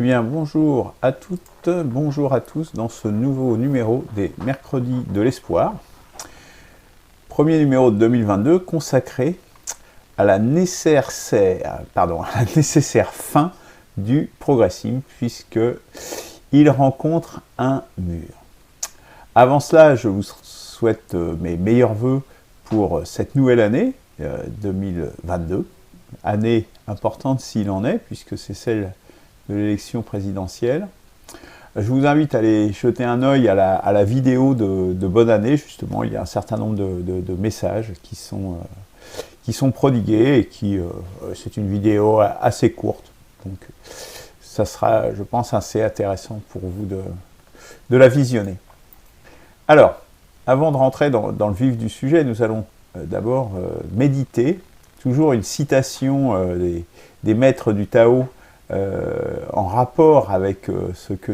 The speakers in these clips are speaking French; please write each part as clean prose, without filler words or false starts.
bien, bonjour à toutes, bonjour à tous dans ce nouveau numéro des Mercredis de l'Espoir. Premier numéro de 2022 consacré à la nécessaire fin du progressisme, puisque il rencontre un mur. Avant cela, je vous souhaite mes meilleurs voeux pour cette nouvelle année 2022, année importante s'il en est, puisque c'est celle de l'élection présidentielle. Je vous invite à aller jeter un œil à la vidéo de bonne année. Justement, il y a un certain nombre de messages qui sont prodigués et c'est une vidéo assez courte. Donc, ça sera, je pense, assez intéressant pour vous de la visionner. Alors, avant de rentrer dans le vif du sujet, nous allons d'abord méditer. Toujours une citation des maîtres du Tao en rapport avec ce que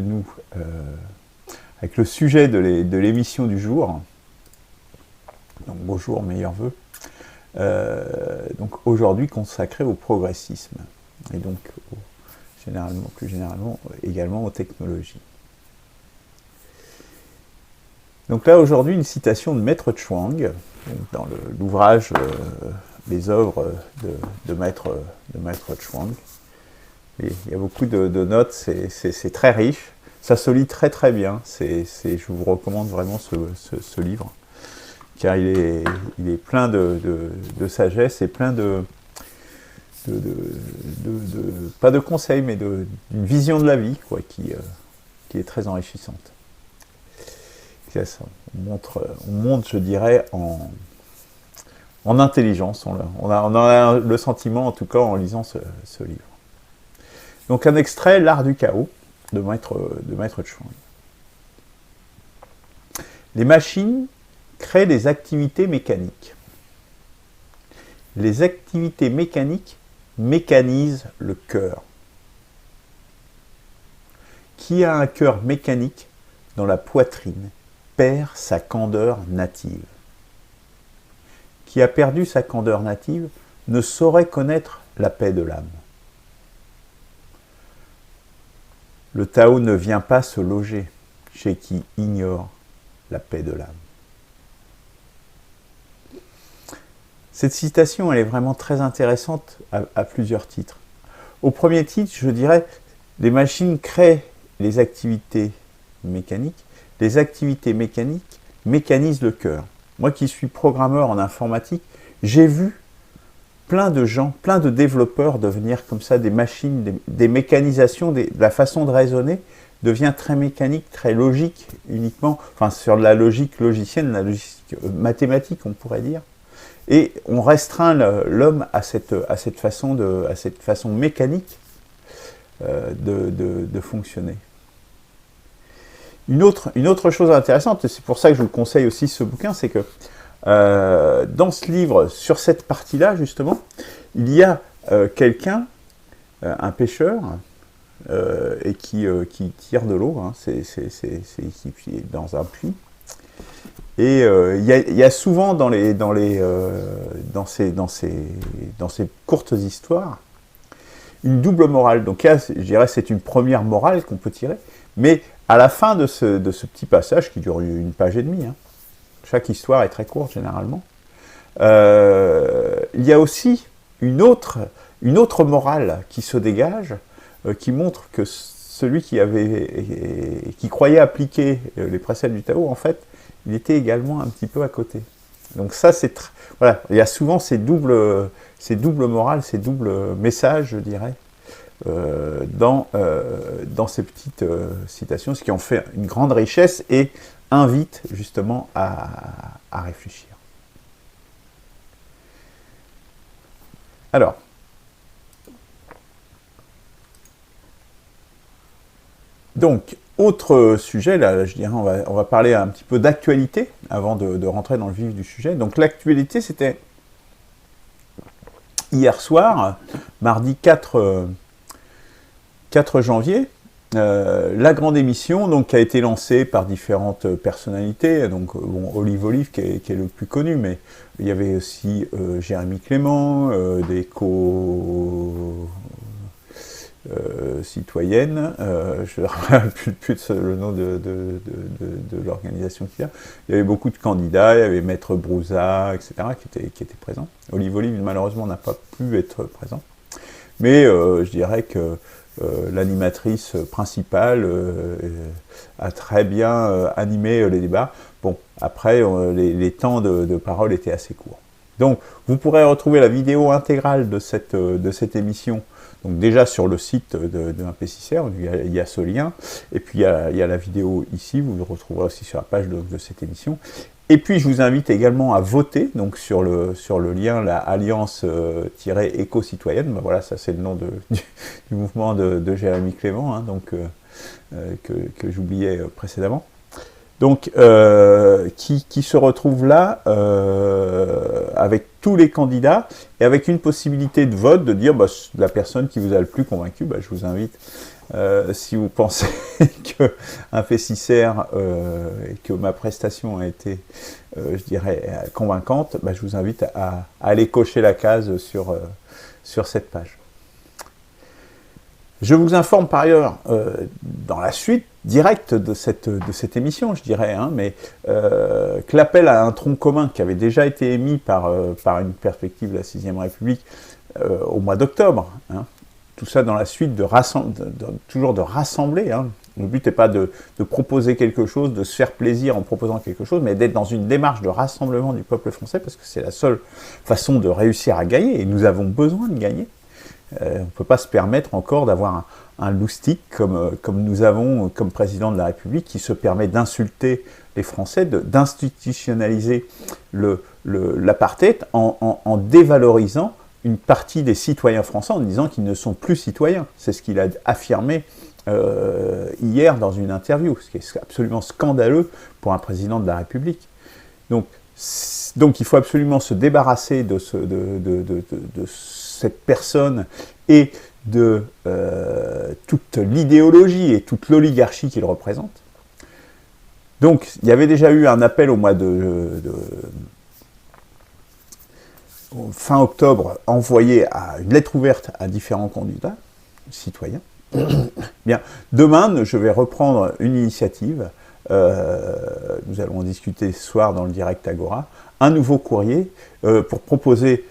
avec le sujet de l'émission du jour. Donc bonjour, meilleurs vœux. Donc aujourd'hui consacré au progressisme et donc plus généralement également aux technologies. Donc là aujourd'hui une citation de Maître Chuang dans l'ouvrage les œuvres de Maître Chuang. Et il y a beaucoup de notes, c'est très riche, ça se lit très très bien, je vous recommande vraiment ce livre, car il est plein de sagesse et plein pas de conseils, mais d'une vision de la vie, quoi, qui est très enrichissante. On monte, je dirais, en intelligence, on a le sentiment, en tout cas, en lisant ce livre. Donc un extrait, L'art du chaos, de Maître Chuang. Les machines créent des activités mécaniques. Les activités mécaniques mécanisent le cœur. Qui a un cœur mécanique dans la poitrine perd sa candeur native. Qui a perdu sa candeur native ne saurait connaître la paix de l'âme. Le Tao ne vient pas se loger chez qui ignore la paix de l'âme. Cette citation, elle est vraiment très intéressante à plusieurs titres. Au premier titre, je dirais, les machines créent les activités mécaniques. Les activités mécaniques mécanisent le cœur. Moi qui suis programmeur en informatique, j'ai vu plein de gens, plein de développeurs devenir comme ça des machines, des mécanisations, la façon de raisonner devient très mécanique, très logique uniquement, enfin sur de la logique logicienne, la logique mathématique on pourrait dire, et on restreint l'homme à cette façon mécanique de fonctionner. Une autre chose intéressante, et c'est pour ça que je vous conseille aussi ce bouquin, c'est que dans ce livre, sur cette partie-là, justement, il y a quelqu'un, un pêcheur, et qui tire de l'eau, hein, c'est dans un puits. Et il y a souvent dans ces courtes histoires, une double morale. Donc là, je dirais c'est une première morale qu'on peut tirer, mais à la fin de ce petit passage, qui dure une page et demie, hein, chaque histoire est très courte généralement. Il y a aussi une autre morale qui se dégage, qui montre que celui qui croyait appliquer les préceptes du Tao, en fait, il était également un petit peu à côté. Donc ça, voilà, il y a souvent ces doubles morales, ces doubles messages, je dirais, dans ces petites citations, ce qui en fait une grande richesse et invite justement à réfléchir. Alors, donc, autre sujet, là, je dirais, on va parler un petit peu d'actualité avant de rentrer dans le vif du sujet. Donc, l'actualité, c'était hier soir, mardi 4 janvier, la grande émission donc, qui a été lancée par différentes personnalités. Donc, Olive qui est le plus connu, mais il y avait aussi Jérémy Clément, citoyenne, je ne me rappelle plus le nom de l'organisation qu'il y a. Il y avait beaucoup de candidats, il y avait Maître Brouza, etc., qui étaient présents. Olive Olive, malheureusement, n'a pas pu être présent. Mais je dirais que l'animatrice principale a très bien animé les débats. Bon, après, les temps de parole étaient assez courts. Donc, vous pourrez retrouver la vidéo intégrale de cette émission, donc déjà sur le site de Impécicère, il y a ce lien, et puis il y a la vidéo ici, vous le retrouverez aussi sur la page de cette émission. Et puis je vous invite également à voter donc sur le lien, la alliance-éco-citoyenne. Ben voilà, ça c'est le nom du mouvement de Jérémy Clément, hein, donc, que j'oubliais précédemment. Donc, qui se retrouve là avec tous les candidats et avec une possibilité de vote, de dire bah, la personne qui vous a le plus convaincu, bah, je vous invite, si vous pensez qu'un Impécicère et que ma prestation a été, je dirais, convaincante, bah, je vous invite à aller cocher la case sur cette page. Je vous informe par ailleurs, dans la suite directe de cette émission, je dirais, hein, mais que l'appel à un tronc commun qui avait déjà été émis par une perspective de la 6ème République au mois d'octobre, hein, tout ça dans la suite toujours de rassembler, hein. Le but n'est pas de proposer quelque chose, de se faire plaisir en proposant quelque chose, mais d'être dans une démarche de rassemblement du peuple français, parce que c'est la seule façon de réussir à gagner, et nous avons besoin de gagner. On ne peut pas se permettre encore d'avoir un loustic comme nous avons comme président de la République qui se permet d'insulter les Français, d'institutionnaliser l'apartheid en dévalorisant une partie des citoyens français en disant qu'ils ne sont plus citoyens. C'est ce qu'il a affirmé hier dans une interview, ce qui est absolument scandaleux pour un président de la République. Donc il faut absolument se débarrasser de cette personne et de toute l'idéologie et toute l'oligarchie qu'il représente. Donc, il y avait déjà eu un appel au mois fin octobre, envoyé à une lettre ouverte à différents candidats, citoyens. Bien, demain, je vais reprendre une initiative, nous allons en discuter ce soir dans le direct Agora, un nouveau courrier pour proposer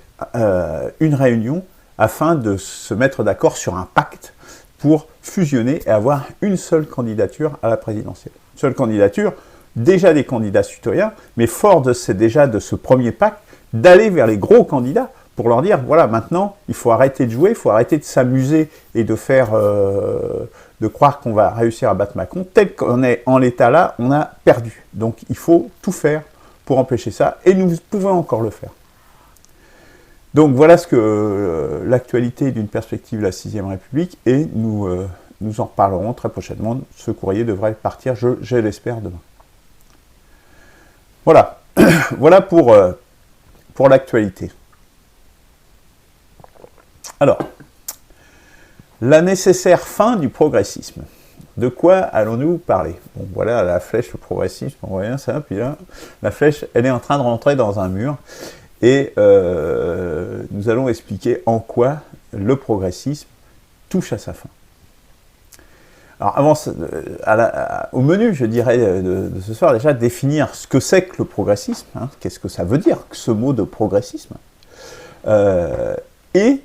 une réunion afin de se mettre d'accord sur un pacte pour fusionner et avoir une seule candidature à la présidentielle. Une seule candidature, déjà des candidats citoyens, mais fort déjà de ce premier pacte, d'aller vers les gros candidats pour leur dire, voilà, maintenant, il faut arrêter de jouer, il faut arrêter de s'amuser et de croire qu'on va réussir à battre Macron. Tel qu'on est en l'état là, on a perdu. Donc, il faut tout faire pour empêcher ça, et nous pouvons encore le faire. Donc voilà ce que l'actualité d'une perspective de la 6ème République, et nous en reparlerons très prochainement. Ce courrier devrait partir, je l'espère, demain. Voilà, voilà pour l'actualité. Alors, la nécessaire fin du progressisme. De quoi allons-nous parler? Bon, voilà la flèche, le progressisme, on voit rien ça, puis là, la flèche, elle est en train de rentrer dans un mur. Et nous allons expliquer en quoi le progressisme touche à sa fin. Alors, avant, au menu, je dirais, de ce soir, déjà, définir ce que c'est que le progressisme, hein, qu'est-ce que ça veut dire, ce mot de progressisme, et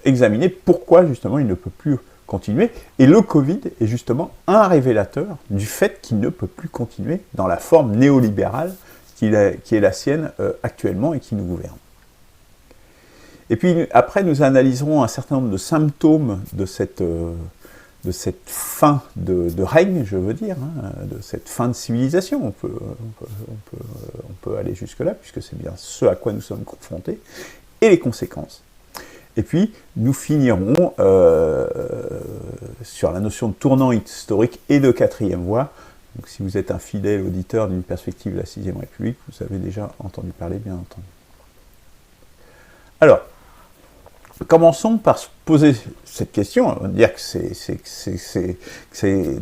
examiner pourquoi, justement, il ne peut plus continuer. Et le Covid est justement un révélateur du fait qu'il ne peut plus continuer dans la forme néolibérale qui est la sienne actuellement et qui nous gouverne. Et puis après, nous analyserons un certain nombre de symptômes de cette fin de règne, je veux dire, hein, de cette fin de civilisation. On peut aller jusque-là, puisque c'est bien ce à quoi nous sommes confrontés, et les conséquences. Et puis, nous finirons sur la notion de tournant historique et de quatrième voie. Donc, si vous êtes un fidèle auditeur d'une perspective de la 6ème République, vous avez déjà entendu parler, bien entendu. Alors, commençons par se poser cette question. On va dire que c'est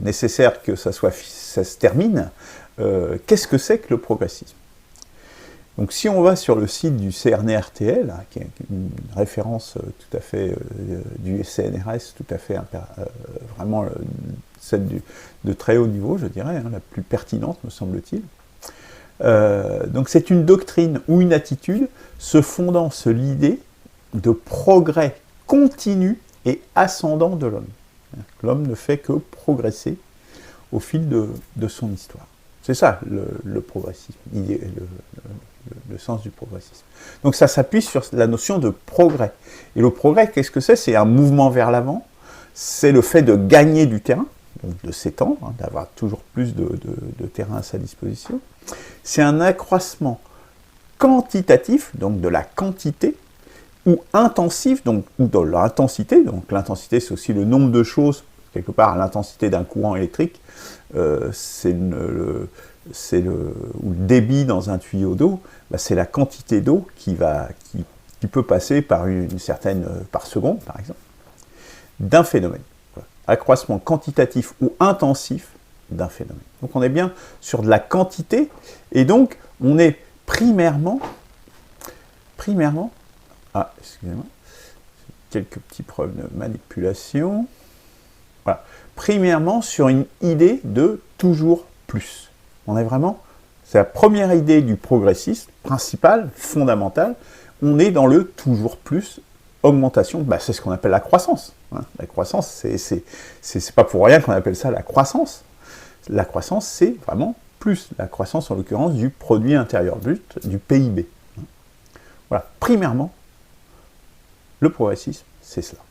nécessaire que ça se termine. Qu'est-ce que c'est que le progressisme? Donc si on va sur le site du CNRTL, qui est une référence tout à fait du CNRS, tout à fait vraiment celle de très haut niveau, je dirais, la plus pertinente, me semble-t-il. Donc c'est une doctrine ou une attitude se fondant sur l'idée de progrès continu et ascendant de l'homme. L'homme ne fait que progresser au fil de son histoire. C'est ça le progressisme, le sens du progressisme. Donc ça s'appuie sur la notion de progrès. Et le progrès, qu'est-ce que c'est? C'est un mouvement vers l'avant, c'est le fait de gagner du terrain, donc de s'étendre, d'avoir toujours plus de terrain à sa disposition. C'est un accroissement quantitatif, donc de la quantité, ou intensif, donc ou de l'intensité. Donc l'intensité, c'est aussi le nombre de choses, quelque part l'intensité d'un courant électrique, c'est le débit dans un tuyau d'eau, c'est la quantité d'eau qui peut passer par une certaine par seconde, par exemple, d'un phénomène. Voilà. Accroissement quantitatif ou intensif d'un phénomène. Donc on est bien sur de la quantité, et donc on est primairement, excusez-moi, quelques petits problèmes de manipulation, voilà, primairement sur une idée de toujours plus. On est vraiment, c'est la première idée du progressisme, principale, fondamentale, on est dans le toujours plus, augmentation, c'est ce qu'on appelle la croissance. La croissance, c'est pas pour rien qu'on appelle ça la croissance. La croissance, c'est vraiment plus, la croissance en l'occurrence du produit intérieur brut, du PIB. Voilà, primairement, le progressisme, c'est cela.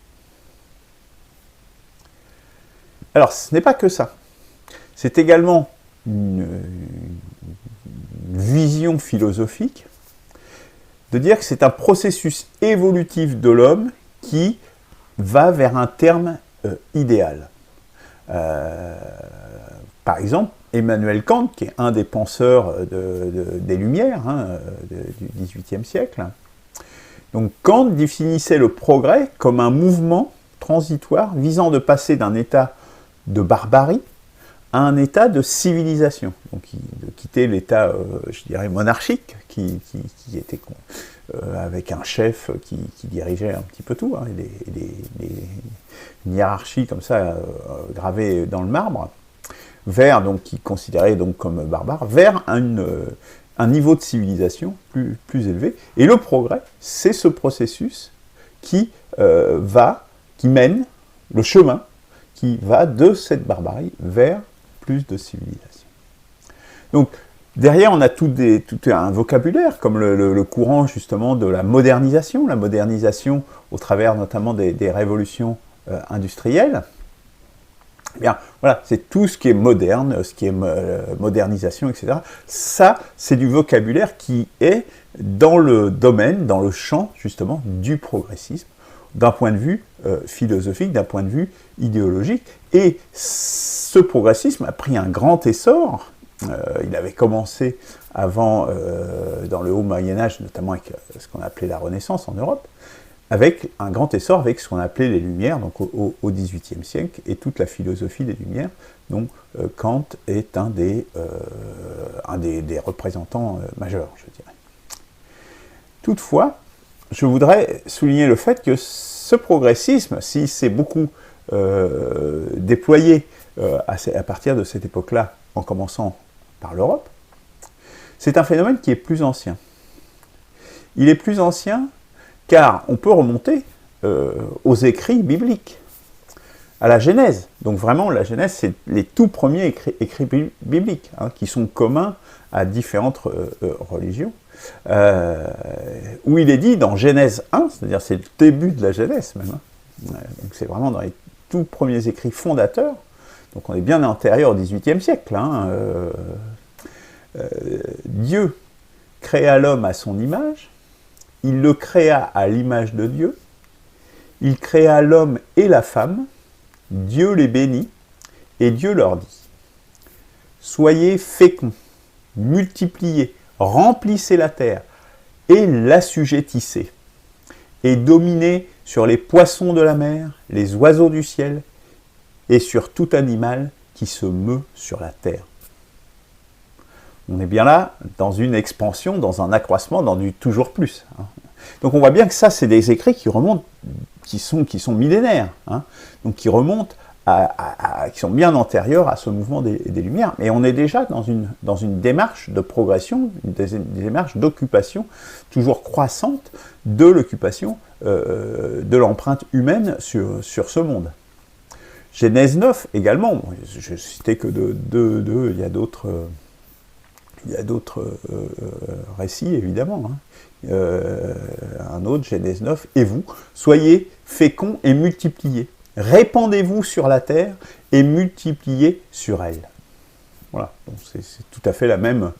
Alors, ce n'est pas que ça. C'est également une vision philosophique de dire que c'est un processus évolutif de l'homme qui va vers un terme idéal. Par exemple, Emmanuel Kant, qui est un des penseurs des Lumières du XVIIIe siècle, donc Kant définissait le progrès comme un mouvement transitoire visant de passer d'un état de barbarie à un état de civilisation, donc de quitter l'état, je dirais, monarchique, qui était avec un chef qui dirigeait un petit peu tout, une hiérarchie comme ça gravée dans le marbre, vers, donc qui considérait donc comme barbare, vers un niveau de civilisation plus élevé. Et le progrès, c'est ce processus qui mène le chemin qui va de cette barbarie vers plus de civilisation. Donc, derrière, on a tout un vocabulaire, comme le courant, justement, de la modernisation au travers, notamment, des révolutions industrielles. Eh bien, voilà, c'est tout ce qui est moderne, ce qui est modernisation, etc. Ça, c'est du vocabulaire qui est dans le domaine, dans le champ, justement, du progressisme, d'un point de vue philosophique, d'un point de vue idéologique. Et ce progressisme a pris un grand essor. Il avait commencé avant, dans le haut Moyen-Âge, notamment avec ce qu'on appelait la Renaissance en Europe, avec un grand essor avec ce qu'on appelait les Lumières, donc au XVIIIe siècle, et toute la philosophie des Lumières, dont Kant est un des représentants majeurs, je dirais. Toutefois, je voudrais souligner le fait que ce progressisme, si c'est beaucoup déployé à partir de cette époque-là, en commençant par l'Europe, c'est un phénomène qui est plus ancien. Il est plus ancien car on peut remonter aux écrits bibliques, à la Genèse. Donc vraiment, la Genèse, c'est les tout premiers écrits bibliques, qui sont communs à différentes religions, où il est dit dans Genèse 1, c'est-à-dire c'est le début de la Genèse même, donc c'est vraiment dans les tout premiers écrits fondateurs, donc on est bien antérieur au XVIIIe siècle. Dieu créa l'homme à son image, il le créa à l'image de Dieu, il créa l'homme et la femme, Dieu les bénit, et Dieu leur dit : soyez féconds, multipliez, remplissez la terre, et l'assujettissez, et dominez sur les poissons de la mer, les oiseaux du ciel, et sur tout animal qui se meut sur la terre. On est bien là dans une expansion, dans un accroissement, dans du toujours plus. Hein. Donc on voit bien que ça, c'est des écrits qui remontent, qui sont millénaires, hein, donc qui remontent qui sont bien antérieurs à ce mouvement des Lumières. Mais on est déjà dans une démarche de progression, des démarche d'occupation toujours croissante de l'occupation de l'empreinte humaine sur ce monde. Genèse 9 également, je ne citais que deux, il y a d'autres récits évidemment. Hein. Un autre, Genèse 9, et vous, soyez féconds et multipliez. Répandez-vous sur la terre et multipliez sur elle. Voilà, donc c'est tout à fait la même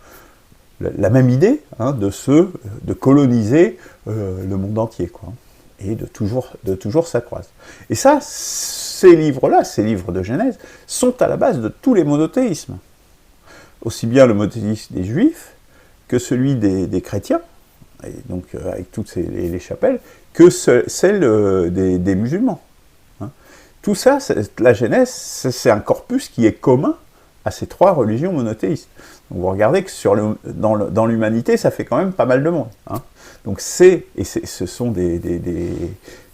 idée, hein, de coloniser le monde entier, quoi, et de toujours s'accroître. Et ça, ces livres-là, ces livres de Genèse, sont à la base de tous les monothéismes. Aussi bien le monothéisme des Juifs que celui des chrétiens, et donc avec toutes les chapelles, que celle des musulmans. Tout ça, la Genèse, c'est un corpus qui est commun à ces trois religions monothéistes. Donc vous regardez que dans l'humanité, ça fait quand même pas mal de monde. Hein. Donc ce sont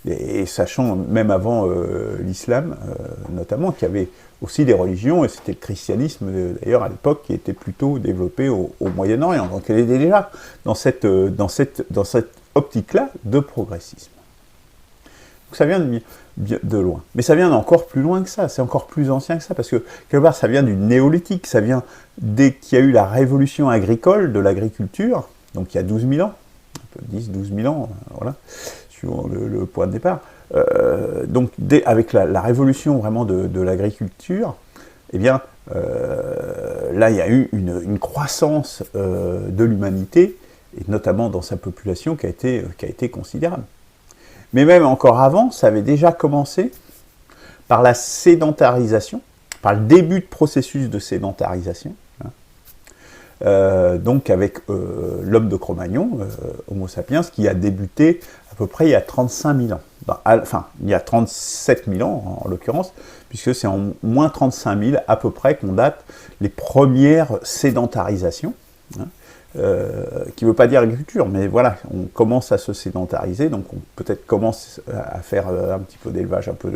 et sachant même avant l'islam, notamment, qu'il y avait aussi des religions, et c'était le christianisme d'ailleurs à l'époque qui était plutôt développé au Moyen-Orient. Donc elle était déjà dans cette optique-là de progressisme. Donc ça vient de loin. Mais ça vient d'encore plus loin que ça, c'est encore plus ancien que ça, parce que quelque part ça vient du néolithique, ça vient dès qu'il y a eu la révolution agricole de l'agriculture, donc il y a 12 000 ans, 10-12 000 ans, voilà, suivant le point de départ. Donc avec la révolution vraiment de l'agriculture, eh bien là il y a eu une croissance de l'humanité, et notamment dans sa population qui a été considérable. Mais même encore avant, ça avait déjà commencé par la sédentarisation, par le début de processus de sédentarisation, hein. Donc avec l'homme de Cro-Magnon, Homo sapiens, qui a débuté à peu près il y a 35 000 ans. Enfin, il y a 37 000 ans en l'occurrence, puisque c'est en moins 35 000 à peu près qu'on date les premières sédentarisations, hein. Qui ne veut pas dire agriculture, mais voilà, on commence à se sédentariser, donc on peut-être commence à faire un petit peu d'élevage, un peu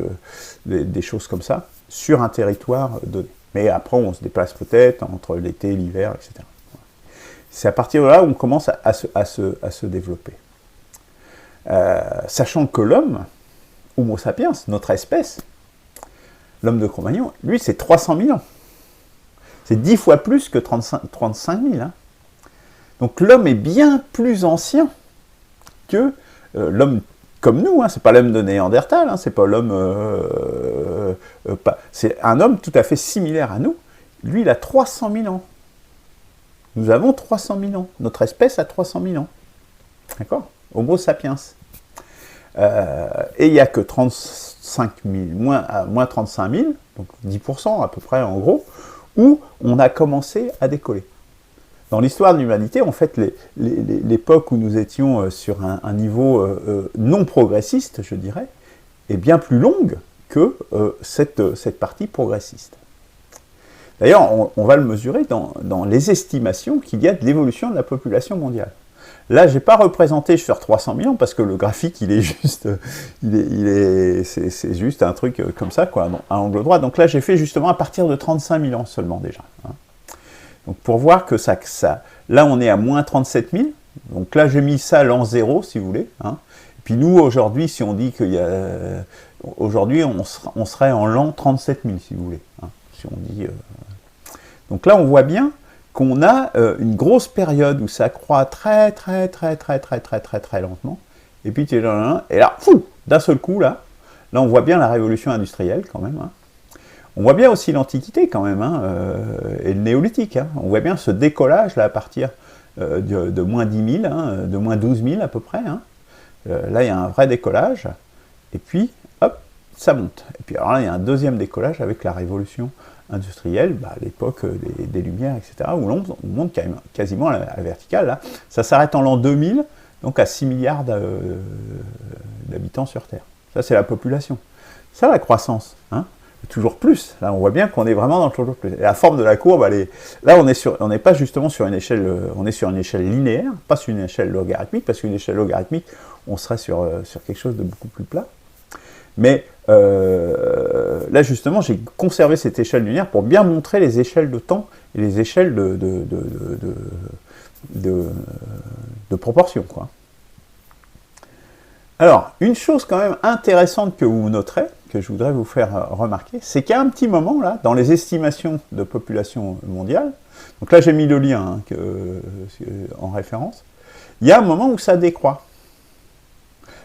des choses comme ça, sur un territoire donné. Mais après, on se déplace peut-être entre l'été, l'hiver, etc. C'est à partir de là où on commence à se développer. Sachant que l'homme, Homo sapiens, notre espèce, l'homme de Cro-Magnon, lui, c'est 300 000 ans. C'est 10 fois plus que 35 000, hein. Donc l'homme est bien plus ancien que l'homme comme nous, hein. C'est pas l'homme de Néandertal, hein. C'est pas l'homme... c'est un homme tout à fait similaire à nous. Lui, il a 300 000 ans. Nous avons 300 000 ans. Notre espèce a 300 000 ans. D'accord ? Homo sapiens. Et il n'y a que 35 000, moins 35 000, donc 10% à peu près en gros, où on a commencé à décoller. Dans l'histoire de l'humanité, en fait, l'époque où nous étions sur un niveau non progressiste, je dirais, est bien plus longue que cette partie progressiste. D'ailleurs, on va le mesurer dans les estimations qu'il y a de l'évolution de la population mondiale. Là, je n'ai pas représenté sur 300 000 ans, parce que le graphique, il est juste, c'est juste un truc comme ça, quoi, à angle droit. Donc là, j'ai fait justement à partir de 35 000 ans seulement déjà, hein. Donc pour voir que ça, là on est à moins 37 000, donc là j'ai mis ça l'an 0 si vous voulez, hein. Et puis nous aujourd'hui, si on dit qu'il y a, aujourd'hui on serait en l'an 37 000 si vous voulez, hein, si on dit, donc là on voit bien qu'on a une grosse période où ça croît très lentement, et puis et là, d'un seul coup là on voit bien la révolution industrielle quand même, hein. On voit bien aussi l'Antiquité quand même, hein, et le Néolithique. Hein. On voit bien ce décollage là, à partir de moins 10 000, hein, de moins 12 000 à peu près. Hein. Là, il y a un vrai décollage, et puis, hop, ça monte. Et puis alors là, il y a un deuxième décollage avec la révolution industrielle, à l'époque des Lumières, etc., où on monte quasiment à la verticale. Là. Ça s'arrête en l'an 2000, donc à 6 milliards d'habitants sur Terre. Ça, c'est la population. Ça, la croissance, hein. toujours plus. Là, on voit bien qu'on est vraiment dans le toujours plus. Et la forme de la courbe, là, on n'est pas justement sur une échelle, on est sur une échelle linéaire, pas sur une échelle logarithmique, parce qu'une échelle logarithmique, on serait sur quelque chose de beaucoup plus plat. Mais là, justement, j'ai conservé cette échelle linéaire pour bien montrer les échelles de temps et les échelles de proportion, quoi. Alors, une chose quand même intéressante que vous noterez, que je voudrais vous faire remarquer, c'est qu'à un petit moment, là, dans les estimations de population mondiale, donc là j'ai mis le lien en référence, il y a un moment où ça décroît.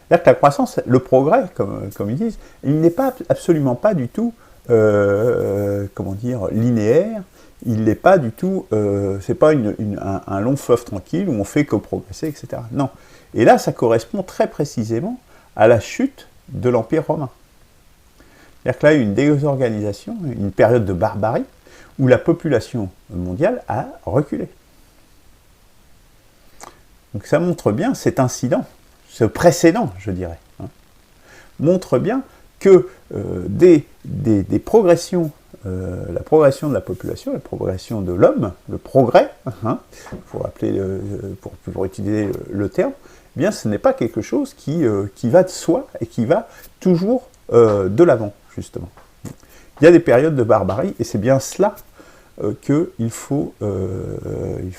C'est-à-dire que la croissance, le progrès, comme ils disent, il n'est pas absolument pas du tout, comment dire, linéaire, il n'est pas du tout, c'est pas un long fleuve tranquille où on fait que progresser, etc. Non. Et là, ça correspond très précisément à la chute de l'Empire romain. C'est-à-dire que là, il y a eu une désorganisation, une période de barbarie, où la population mondiale a reculé. Donc ça montre bien cet incident, ce précédent, je dirais, montre bien que des progressions, la progression de la population, la progression de l'homme, le progrès, pour utiliser le terme, eh bien ce n'est pas quelque chose qui va de soi et qui va toujours de l'avant, justement. Il y a des périodes de barbarie, et c'est bien cela qu'il faut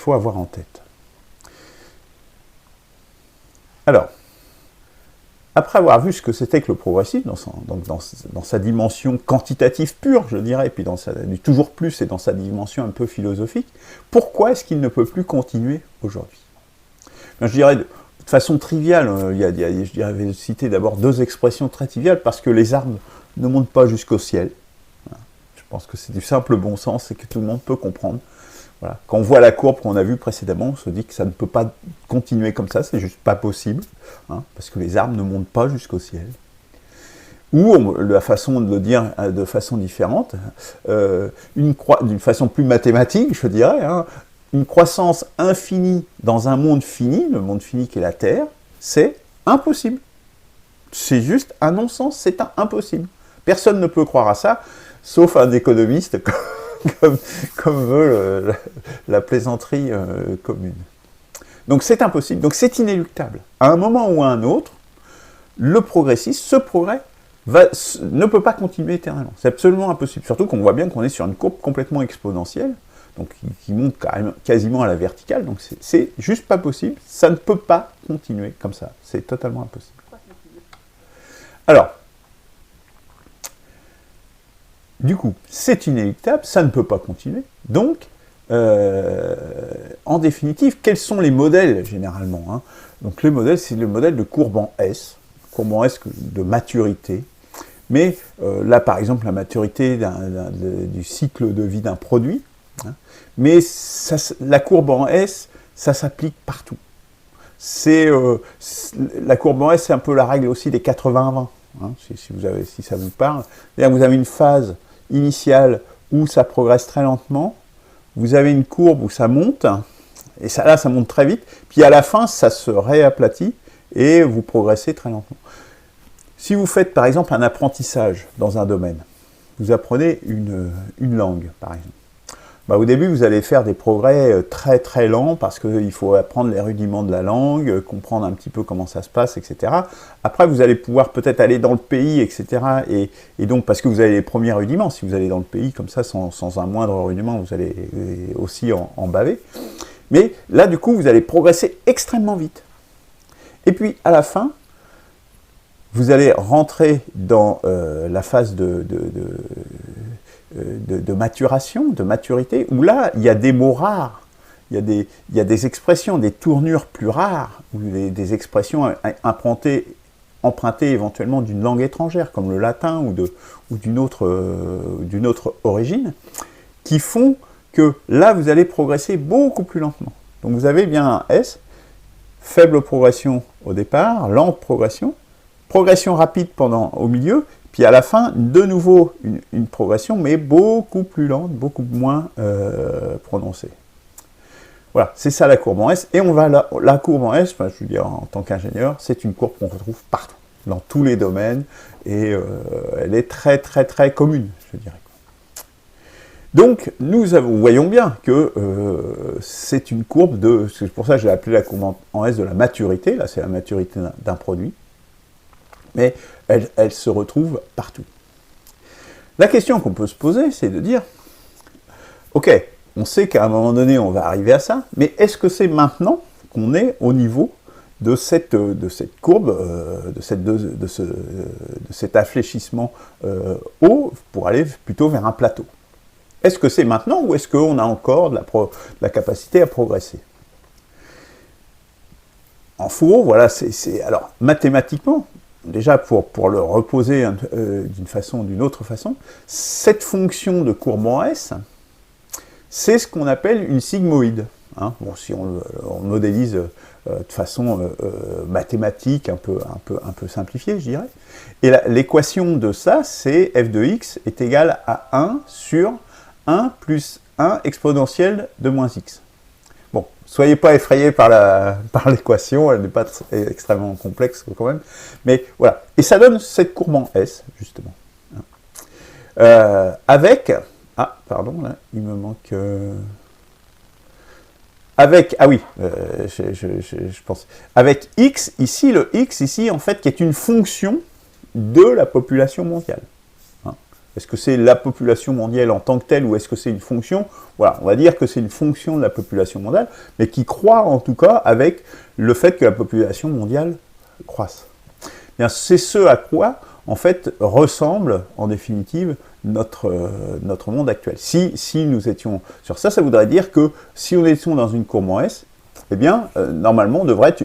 avoir en tête. Alors, après avoir vu ce que c'était que le progressisme, dans sa dimension quantitative pure, je dirais, et puis du toujours plus et dans sa dimension un peu philosophique, pourquoi est-ce qu'il ne peut plus continuer aujourd'hui? Je dirais, de façon triviale, je vais citer d'abord deux expressions très triviales, parce que les arbres ne montent pas jusqu'au ciel. Je pense que c'est du simple bon sens et que tout le monde peut comprendre. Voilà. Quand on voit la courbe qu'on a vue précédemment, on se dit que ça ne peut pas continuer comme ça, c'est juste pas possible, parce que les arbres ne montent pas jusqu'au ciel. Ou, la façon de le dire de façon différente, d'une façon plus mathématique, je dirais, une croissance infinie dans un monde fini, le monde fini qui est la Terre, c'est impossible. C'est juste un non-sens, c'est impossible. Personne ne peut croire à ça, sauf un économiste comme veut la plaisanterie commune. Donc c'est impossible, donc c'est inéluctable. À un moment ou à un autre, le progressisme, ce progrès, ne peut pas continuer éternellement. C'est absolument impossible. Surtout qu'on voit bien qu'on est sur une courbe complètement exponentielle, donc qui monte quasiment à la verticale, donc c'est juste pas possible, ça ne peut pas continuer comme ça, c'est totalement impossible. Alors, du coup, c'est inéluctable, ça ne peut pas continuer, donc, en définitive, quels sont les modèles, généralement, Donc le modèle, c'est le modèle de courbe en S de maturité, mais là, par exemple, la maturité du cycle de vie d'un produit, mais la courbe en S, ça s'applique partout. La courbe en S, c'est un peu la règle aussi des 80-20, si ça vous parle. C'est-à-dire que vous avez une phase initiale où ça progresse très lentement, vous avez une courbe où ça monte, et là ça monte très vite, puis à la fin ça se réaplatit et vous progressez très lentement. Si vous faites par exemple un apprentissage dans un domaine, vous apprenez une langue par exemple, au début vous allez faire des progrès très très lents parce qu'il faut apprendre les rudiments de la langue, comprendre un petit peu comment ça se passe, etc. Après vous allez pouvoir peut-être aller dans le pays, etc. Et donc parce que vous avez les premiers rudiments, si vous allez dans le pays comme ça sans un moindre rudiment, vous allez aussi en baver. Mais là du coup vous allez progresser extrêmement vite. Et puis à la fin, vous allez rentrer dans la phase de maturation, de maturité, où là, il y a des mots rares, il y a des expressions, des tournures plus rares, ou des expressions empruntées éventuellement d'une langue étrangère, comme le latin ou d'une autre origine, qui font que là, vous allez progresser beaucoup plus lentement. Donc vous avez bien un S, faible progression au départ, lente progression rapide au milieu, puis à la fin, de nouveau, une progression, mais beaucoup plus lente, beaucoup moins prononcée. Voilà, c'est ça la courbe en S. Et la courbe en S, je veux dire, en tant qu'ingénieur, c'est une courbe qu'on retrouve partout. dans tous les domaines, et elle est très très très commune, je dirais. Donc, nous voyons bien que c'est une courbe de... C'est pour ça que j'ai appelé la courbe en S de la maturité. Là, c'est la maturité d'un produit. Mais elle se retrouve partout. La question qu'on peut se poser, c'est de dire, ok, on sait qu'à un moment donné, on va arriver à ça, mais est-ce que c'est maintenant qu'on est au niveau de cette courbe, de cet infléchissement haut, pour aller plutôt vers un plateau? Est-ce que c'est maintenant ou est-ce qu'on a encore de la capacité à progresser? En Fourier, voilà, alors mathématiquement, déjà pour le reposer d'une autre façon, cette fonction de courbe en S, c'est ce qu'on appelle une sigmoïde. Hein. Bon, si on modélise de façon mathématique, un peu simplifiée, je dirais. Et l'équation de ça, c'est f de x est égal à 1 sur 1 plus 1 exponentielle de moins x. Bon, soyez pas effrayés par l'équation, elle n'est pas extrêmement complexe quand même, mais voilà. Et ça donne cette courbe en S, justement. Avec, ah, pardon, là, il me manque... Avec, ah oui, je pense, avec x, ici, le x, ici, en fait, qui est une fonction de la population mondiale. Est-ce que c'est la population mondiale en tant que telle ou est-ce que c'est une fonction? Voilà, on va dire que c'est une fonction de la population mondiale, mais qui croît en tout cas avec le fait que la population mondiale croisse. Bien, c'est ce à quoi, en fait, ressemble, en définitive, notre monde actuel. Si nous étions sur ça, ça voudrait dire que si on étions dans une courbe en S, eh bien, normalement, on devrait être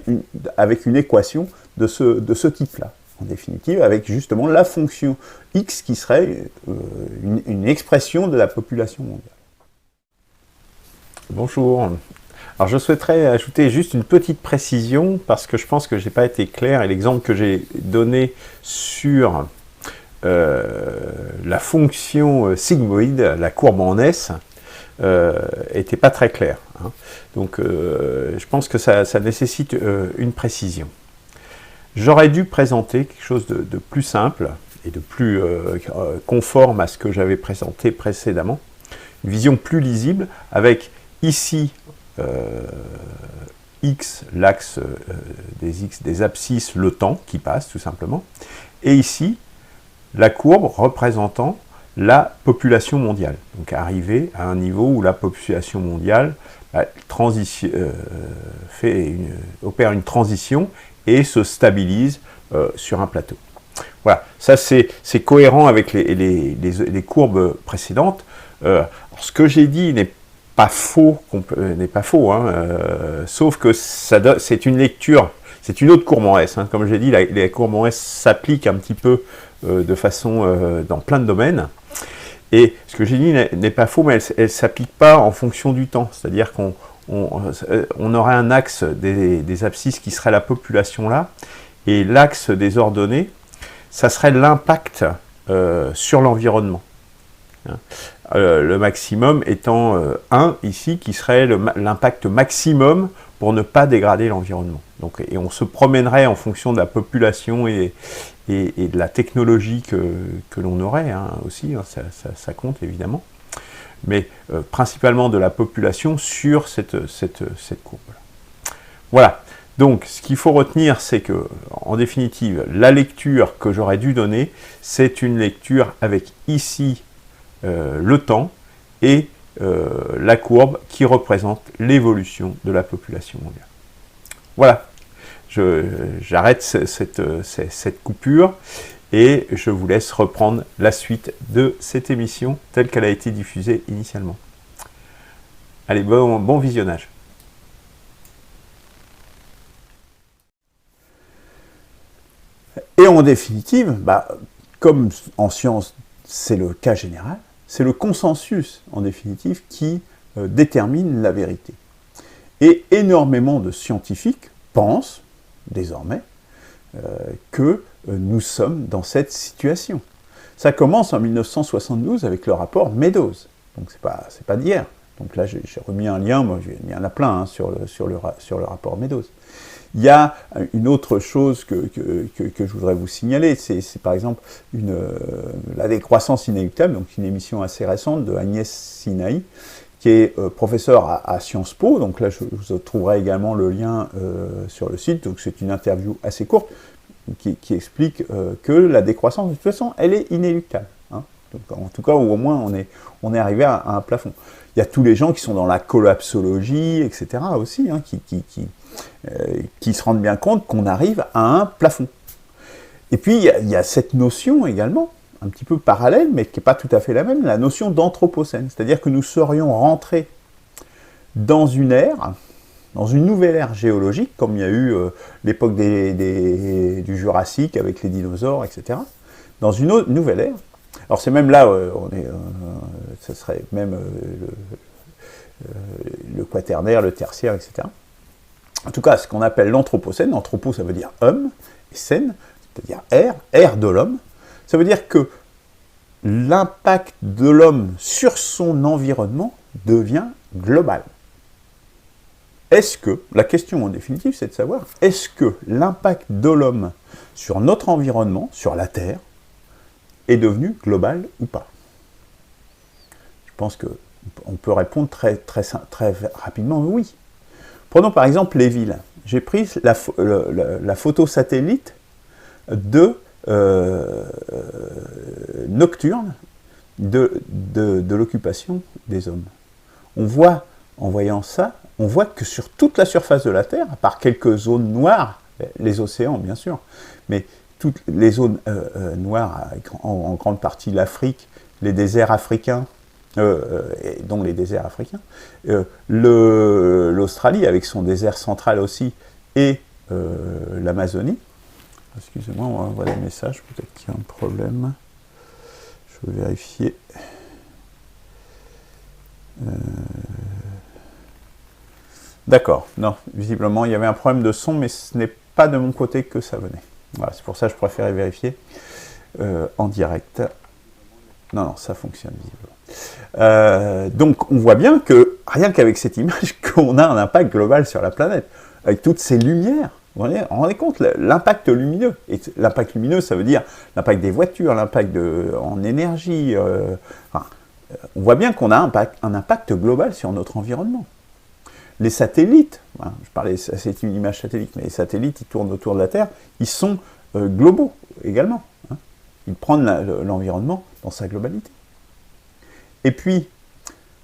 avec une équation de ce type-là. En définitive, avec justement la fonction x qui serait une expression de la population mondiale. Bonjour. Alors je souhaiterais ajouter juste une petite précision parce que je pense que je n'ai pas été clair et l'exemple que j'ai donné sur la fonction sigmoïde, la courbe en S, n'était pas très clair. Hein. Donc je pense que ça nécessite une précision. J'aurais dû présenter quelque chose de plus simple et de plus conforme à ce que j'avais présenté précédemment. Une vision plus lisible avec ici x, l'axe des abscisses, le temps qui passe tout simplement, et ici la courbe représentant la population mondiale. Donc arriver à un niveau où la population mondiale opère une transition et se stabilise sur un plateau. Voilà, ça c'est cohérent avec les courbes précédentes. Ce que j'ai dit n'est pas faux, hein, sauf que c'est une lecture, c'est une autre courbe en S. Hein. Comme j'ai dit, les courbes en S s'appliquent un petit peu de façon dans plein de domaines. Et ce que j'ai dit n'est pas faux, mais elle ne s'applique pas en fonction du temps. C'est-à-dire qu'on aurait un axe des abscisses qui serait la population là, et l'axe des ordonnées, ça serait l'impact sur l'environnement. Hein. Le maximum étant 1 ici, qui serait l'impact maximum pour ne pas dégrader l'environnement. Et on se promènerait en fonction de la population et de la technologie que l'on aurait hein, aussi, hein, ça compte évidemment. Mais principalement de la population sur cette courbe-là. Voilà, donc ce qu'il faut retenir, c'est que, en définitive, la lecture que j'aurais dû donner, c'est une lecture avec ici le temps et la courbe qui représente l'évolution de la population mondiale. Voilà, j'arrête cette coupure et je vous laisse reprendre la suite de cette émission telle qu'elle a été diffusée initialement. Allez, bon visionnage. Et en définitive, comme en science c'est le cas général, c'est le consensus en définitive qui détermine la vérité. Et énormément de scientifiques pensent désormais que nous sommes dans cette situation. Ça commence en 1972 avec le rapport Meadows, donc c'est pas d'hier. Donc là, j'ai remis un lien, moi, il y en a plein hein, sur le rapport Meadows. Il y a une autre chose que je voudrais vous signaler, c'est par exemple la décroissance inéluctable, donc une émission assez récente de Agnès Sinaï, qui est professeur à Sciences Po. Donc là, je vous trouverai également le lien sur le site. Donc c'est une interview assez courte qui explique que la décroissance, de toute façon, elle est inéluctable. Hein. Donc, en tout cas, ou au moins, on est arrivé à un plafond. Il y a tous les gens qui sont dans la collapsologie, etc. aussi, hein, qui se rendent bien compte qu'on arrive à un plafond. Et puis, il y a cette notion également, un petit peu parallèle, mais qui n'est pas tout à fait la même, la notion d'anthropocène. C'est-à-dire que nous serions rentrés dans une ère, dans une nouvelle ère géologique, comme il y a eu l'époque du Jurassique avec les dinosaures, etc. Dans une nouvelle ère. Alors c'est même là, ce serait même le quaternaire, le tertiaire, etc. En tout cas, ce qu'on appelle l'anthropocène, anthropo ça veut dire homme, et cène, c'est-à-dire ère de l'homme, ça veut dire que l'impact de l'homme sur son environnement devient global. Est-ce que, la question en définitive, c'est de savoir, est-ce que l'impact de l'homme sur notre environnement, sur la Terre, est devenu global ou pas? Je pense qu'on peut répondre très rapidement oui. Prenons par exemple les villes. J'ai pris la photo satellite nocturne de l'occupation des hommes. On voit, en voyant ça, on voit que sur toute la surface de la Terre, à part quelques zones noires, les océans bien sûr, mais toutes les zones noires, en grande partie l'Afrique, les déserts africains, dont les déserts africains, l'Australie avec son désert central aussi, et l'Amazonie. Excusez-moi, on va envoyer des messages, peut-être qu'il y a un problème. Je vais vérifier. D'accord, non, visiblement il y avait un problème de son, mais ce n'est pas de mon côté que ça venait. Voilà, c'est pour ça que je préférais vérifier en direct. Non, ça fonctionne visiblement. Donc on voit bien que, rien qu'avec cette image, qu'on a un impact global sur la planète, avec toutes ces lumières. Vous vous rendez compte, l'impact lumineux. Et l'impact lumineux, ça veut dire l'impact des voitures, l'impact en énergie. On voit bien qu'on a un impact global sur notre environnement. Les satellites, je parlais, c'est une image satellite, mais les satellites, ils tournent autour de la Terre, ils sont globaux également. Hein. Ils prennent l'environnement dans sa globalité. Et puis,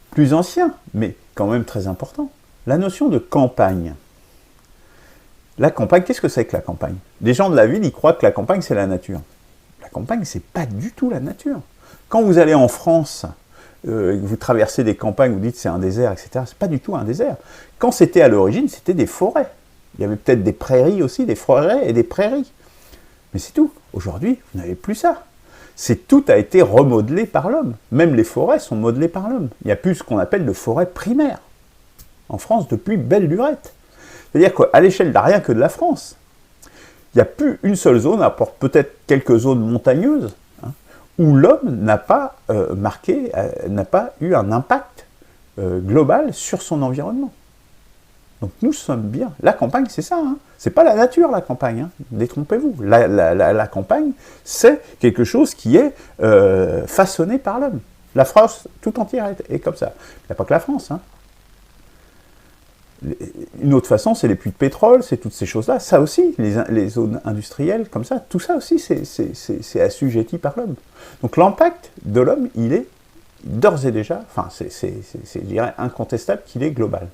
plus ancien, mais quand même très important, la notion de campagne. La campagne, qu'est-ce que c'est que la campagne? Les gens de la ville, ils croient que la campagne, c'est la nature. La campagne, c'est pas du tout la nature. Quand vous allez en France, vous traversez des campagnes, vous dites c'est un désert, etc. C'est pas du tout un désert. Quand c'était à l'origine, c'était des forêts. Il y avait peut-être des prairies aussi, des forêts et des prairies. Mais c'est tout. Aujourd'hui, vous n'avez plus ça. Tout a été remodelé par l'homme. Même les forêts sont modelées par l'homme. Il n'y a plus ce qu'on appelle de forêt primaire. En France, depuis belle lurette. C'est-à-dire qu'à l'échelle de rien que de la France, il n'y a plus une seule zone, à part peut-être quelques zones montagneuses, où l'homme n'a pas n'a pas eu un impact global sur son environnement. Donc nous sommes bien. La campagne, c'est ça. Hein. C'est pas la nature, la campagne. Hein. Détrompez-vous. La campagne, c'est quelque chose qui est façonné par l'homme. La France tout entière est comme ça. Il n'y a pas que la France. Hein. Une autre façon, c'est les puits de pétrole, c'est toutes ces choses-là. Ça aussi, les zones industrielles, comme ça, tout ça aussi, c'est assujetti par l'homme. Donc l'impact de l'homme, il est d'ores et déjà, enfin, je dirais, incontestable qu'il est global.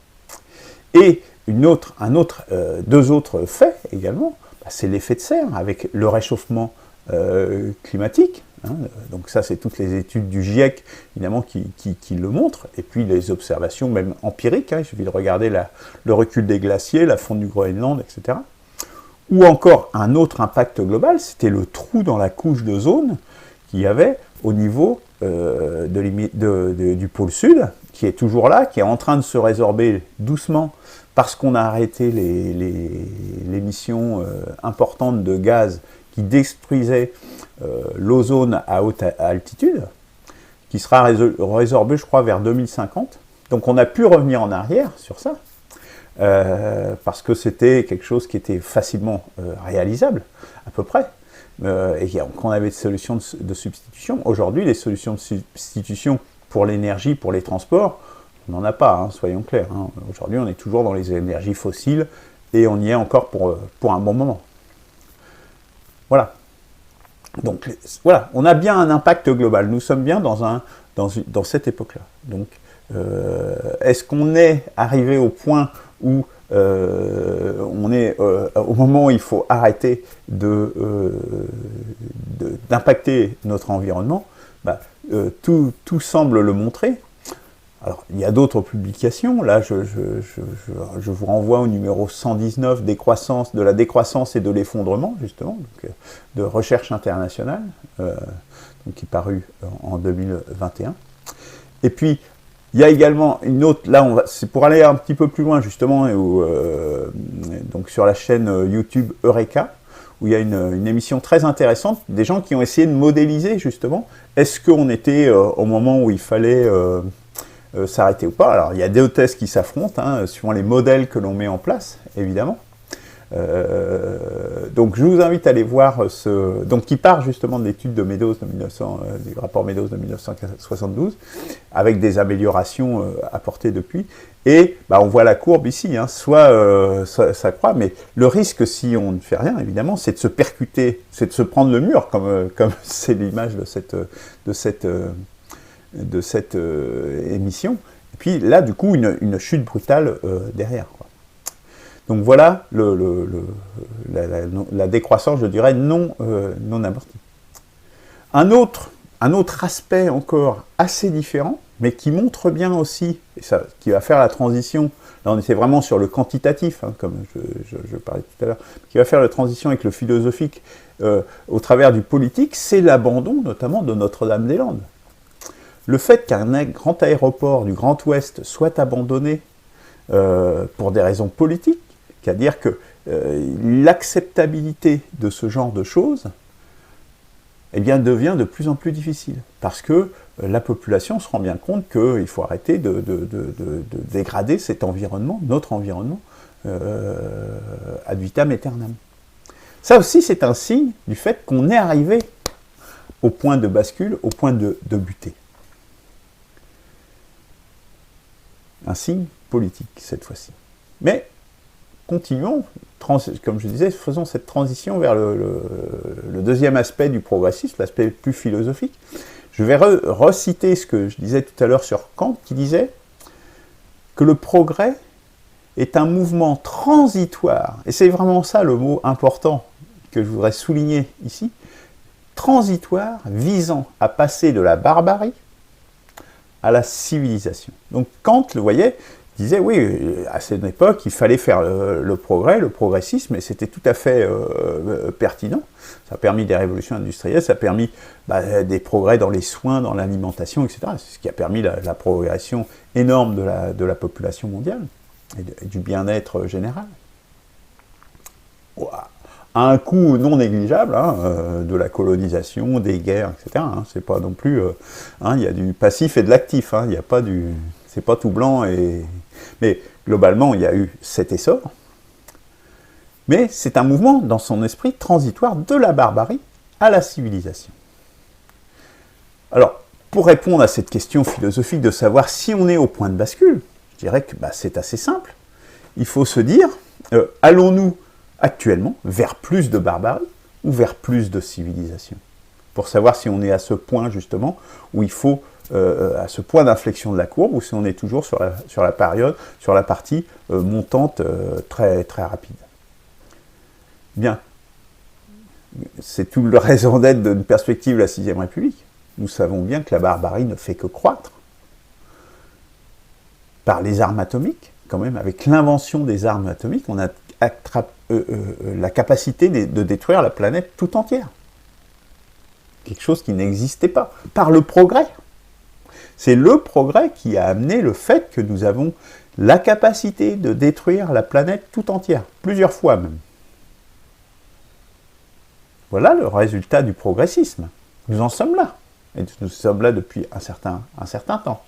Et deux autres faits également, c'est l'effet de serre avec le réchauffement climatique. Hein, donc ça, c'est toutes les études du GIEC, évidemment, qui le montrent, et puis les observations même empiriques, hein, il suffit de regarder le recul des glaciers, la fonte du Groenland, etc. Ou encore, un autre impact global, c'était le trou dans la couche d'ozone qu'il y avait au niveau du pôle sud, qui est toujours là, qui est en train de se résorber doucement, parce qu'on a arrêté l'émission importante de gaz qui détruisait l'ozone à haute altitude, qui sera résorbé, je crois, vers 2050. Donc on a pu revenir en arrière sur ça, parce que c'était quelque chose qui était facilement réalisable, à peu près, et qu'on avait des solutions de substitution. Aujourd'hui, les solutions de substitution pour l'énergie, pour les transports, on n'en a pas, hein, soyons clairs. Hein. Aujourd'hui, on est toujours dans les énergies fossiles, et on y est encore pour un bon moment. Voilà. Donc, voilà, on a bien un impact global. Nous sommes bien dans cette époque-là. Donc, est-ce qu'on est arrivé au point où on est au moment où il faut arrêter d'impacter notre environnement? Tout semble le montrer. Alors, il y a d'autres publications. Là, je vous renvoie au numéro 119 de la décroissance et de l'effondrement, justement, donc, de recherche internationale, donc, qui est paru en 2021. Et puis, il y a également une autre, là, c'est pour aller un petit peu plus loin, justement, donc sur la chaîne YouTube Eureka, où il y a une émission très intéressante, des gens qui ont essayé de modéliser, justement, est-ce qu'on était au moment où il fallait s'arrêter ou pas. Alors, il y a deux thèses qui s'affrontent, hein, suivant les modèles que l'on met en place, évidemment. Donc, je vous invite à aller voir donc, qui part justement de l'étude de Meadows du rapport Meadows de 1972, avec des améliorations apportées depuis. Et on voit la courbe ici, hein, soit ça croît, mais le risque, si on ne fait rien, évidemment, c'est de se percuter, c'est de se prendre le mur, comme c'est l'image de cette émission. Et puis là, du coup, une chute brutale derrière, quoi. Donc voilà la décroissance, je dirais, non amortie. Un autre aspect encore assez différent, mais qui montre bien aussi, et ça, qui va faire la transition, là on était vraiment sur le quantitatif, hein, comme je parlais tout à l'heure, qui va faire la transition avec le philosophique au travers du politique, c'est l'abandon notamment de Notre-Dame-des-Landes. Le fait qu'un grand aéroport du Grand Ouest soit abandonné pour des raisons politiques, c'est-à-dire que l'acceptabilité de ce genre de choses devient de plus en plus difficile, parce que la population se rend bien compte qu'il faut arrêter de dégrader cet environnement, notre environnement, ad vitam aeternam. Ça aussi, c'est un signe du fait qu'on est arrivé au point de bascule, au point de buter. Un signe politique, cette fois-ci. Mais, continuons, comme je disais, faisons cette transition vers le deuxième aspect du progressisme, l'aspect plus philosophique. Je vais reciter ce que je disais tout à l'heure sur Kant, qui disait que le progrès est un mouvement transitoire, et c'est vraiment ça le mot important que je voudrais souligner ici, transitoire visant à passer de la barbarie à la civilisation. Donc Kant, vous voyez, disait, oui, à cette époque, il fallait faire le progrès, le progressisme, et c'était tout à fait pertinent. Ça a permis des révolutions industrielles, ça a permis des progrès dans les soins, dans l'alimentation, etc. C'est ce qui a permis la progression énorme de la population mondiale, et du bien-être général. À un coût non négligeable, de la colonisation, des guerres, etc. C'est pas non plus... il y a du passif et de l'actif, il n'y a pas du... C'est pas tout blanc, mais globalement, il y a eu cet essor. Mais c'est un mouvement, dans son esprit, transitoire de la barbarie à la civilisation. Alors, pour répondre à cette question philosophique de savoir si on est au point de bascule, je dirais que c'est assez simple. Il faut se dire, allons-nous actuellement vers plus de barbarie ou vers plus de civilisation? Pour savoir si on est à ce point, justement, où il faut... à ce point d'inflexion de la courbe, ou si on est toujours sur la partie montante très, très rapide. Bien. C'est tout le raison d'être d'une perspective de la 6ème République. Nous savons bien que la barbarie ne fait que croître. Par les armes atomiques, quand même, avec l'invention des armes atomiques, on a la capacité de détruire la planète tout entière. Quelque chose qui n'existait pas. Par le progrès. C'est le progrès qui a amené le fait que nous avons la capacité de détruire la planète tout entière, plusieurs fois même. Voilà le résultat du progressisme. Nous en sommes là. Et nous sommes là depuis un certain temps.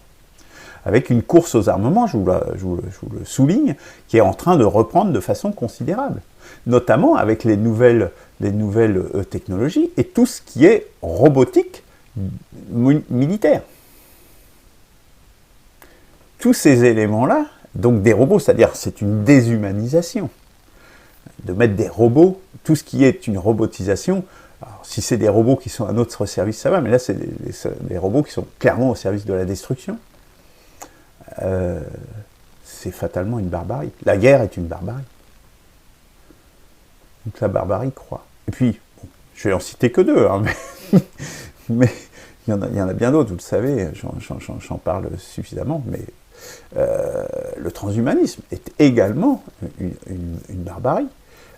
avec une course aux armements, je vous le souligne, qui est en train de reprendre de façon considérable, notamment avec les nouvelles technologies et tout ce qui est robotique militaire. Tous ces éléments-là, donc des robots, c'est-à-dire c'est une déshumanisation, de mettre des robots, tout ce qui est une robotisation. Alors, si c'est des robots qui sont à notre service, ça va, mais là, c'est des robots qui sont clairement au service de la destruction. C'est fatalement une barbarie. La guerre est une barbarie. Donc la barbarie croît. Et puis, bon, je vais en citer que deux, hein, mais il y en a bien d'autres, vous le savez, j'en parle suffisamment, mais le transhumanisme est également une barbarie,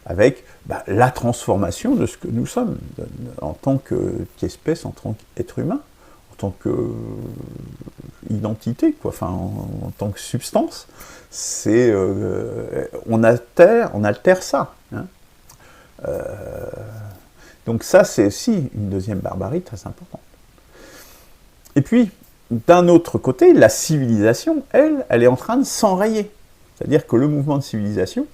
avec la transformation de ce que nous sommes, en tant qu'espèce, en tant qu'être humain, en tant qu'identité, quoi, enfin, en tant que substance. C'est, on altère ça. Hein. Donc ça, c'est aussi une deuxième barbarie très importante. Et puis, d'un autre côté, la civilisation, elle est en train de s'enrayer. C'est-à-dire que le mouvement de civilisation,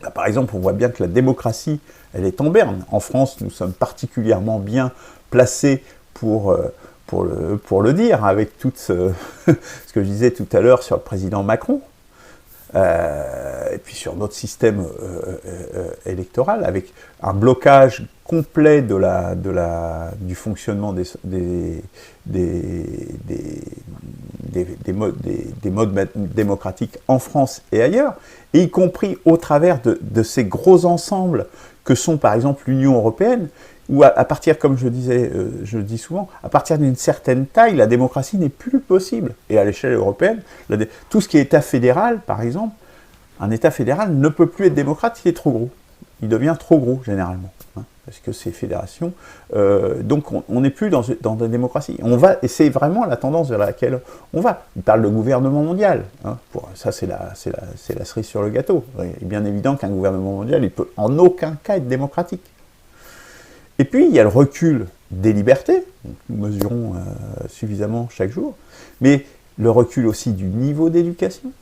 là, par exemple, on voit bien que la démocratie, elle est en berne. En France, nous sommes particulièrement bien placés pour le dire, avec tout ce que je disais tout à l'heure sur le président Macron, et puis sur notre système électoral, avec un blocage complet du fonctionnement des modes démocratiques en France et ailleurs, et y compris au travers de ces gros ensembles que sont par exemple l'Union européenne, où à partir, comme je dis souvent, à partir d'une certaine taille, la démocratie n'est plus possible. Et à l'échelle européenne, tout ce qui est État fédéral, par exemple, un État fédéral ne peut plus être démocrate, il est trop gros. Il devient trop gros, généralement, hein, parce que c'est fédération. Donc on n'est plus dans la démocratie. Et c'est vraiment la tendance vers laquelle on va. Il parle de gouvernement mondial. Hein, ça, c'est la cerise sur le gâteau. Il est bien évident qu'un gouvernement mondial, il peut en aucun cas être démocratique. Et puis, il y a le recul des libertés, donc nous mesurons suffisamment chaque jour, mais le recul aussi du niveau d'éducation,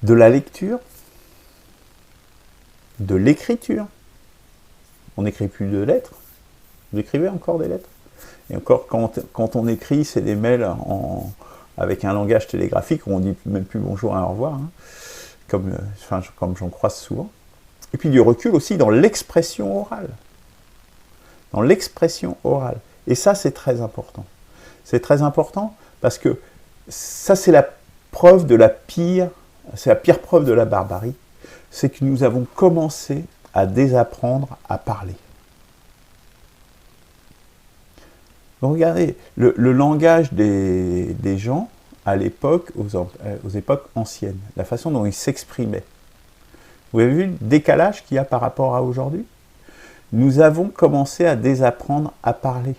de la lecture, de l'écriture. On n'écrit plus de lettres, vous écrivez encore des lettres. Et encore, quand on écrit, c'est des mails avec un langage télégraphique où on ne dit même plus bonjour et au revoir, hein, comme j'en croise souvent. Et puis du recul aussi dans l'expression orale. Dans l'expression orale. Et ça, c'est très important. C'est très important parce que ça, c'est la preuve de c'est la pire preuve de la barbarie. C'est que nous avons commencé à désapprendre à parler. Donc regardez, le langage des gens à l'époque, aux époques anciennes, la façon dont ils s'exprimaient. Vous avez vu le décalage qu'il y a par rapport à aujourd'hui? Nous avons commencé à désapprendre à parler.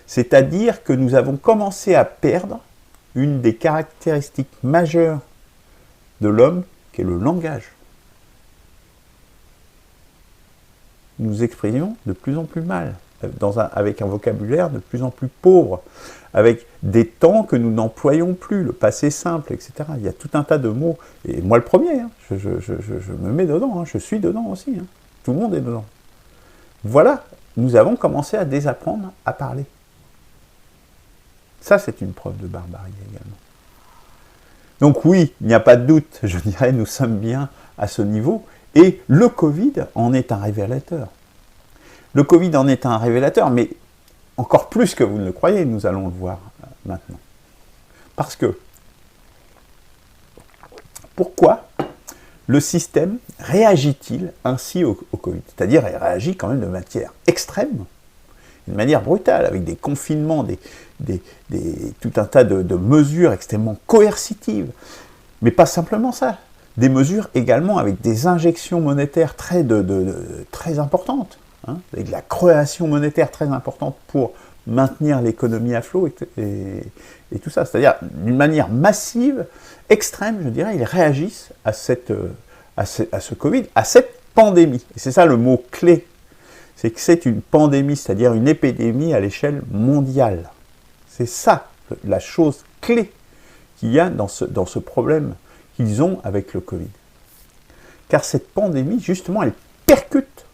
C'est-à-dire que nous avons commencé à perdre une des caractéristiques majeures de l'homme, qui est le langage. Nous nous exprimons de plus en plus mal, avec un vocabulaire de plus en plus pauvre, avec des temps que nous n'employons plus, le passé simple, etc. Il y a tout un tas de mots, et moi le premier, hein, je me mets dedans, hein, je suis dedans aussi, hein, tout le monde est dedans. Voilà, nous avons commencé à désapprendre à parler. Ça, c'est une preuve de barbarie également. Donc oui, il n'y a pas de doute, je dirais, nous sommes bien à ce niveau, et le Covid en est un révélateur. Le Covid en est un révélateur, mais encore plus que vous ne le croyez, nous allons le voir maintenant. Parce que, pourquoi le système réagit-il ainsi au Covid? C'est-à-dire, il réagit quand même de manière extrême, de manière brutale, avec des confinements, tout un tas de mesures extrêmement coercitives. Mais pas simplement ça, des mesures également avec des injections monétaires très importantes. Hein, avec de la création monétaire très importante pour maintenir l'économie à flot et tout ça. C'est-à-dire, d'une manière massive, extrême, je dirais, ils réagissent à ce Covid, à cette pandémie. Et c'est ça le mot clé. C'est que c'est une pandémie, c'est-à-dire une épidémie à l'échelle mondiale. C'est ça la chose clé qu'il y a dans ce problème qu'ils ont avec le Covid. Car cette pandémie, justement, elle percute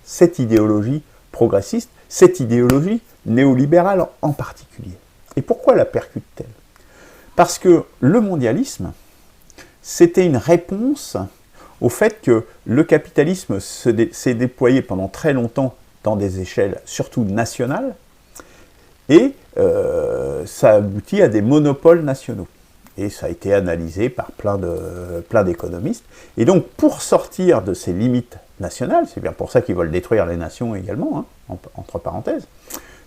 cette idéologie progressiste, cette idéologie néolibérale en particulier. Et pourquoi la percute-t-elle? Parce que le mondialisme, c'était une réponse au fait que le capitalisme s'est déployé pendant très longtemps dans des échelles surtout nationales, et ça aboutit à des monopoles nationaux. Et ça a été analysé par plein d'économistes. Et donc, pour sortir de ces limites nationales, c'est bien pour ça qu'ils veulent détruire les nations également, hein, entre parenthèses,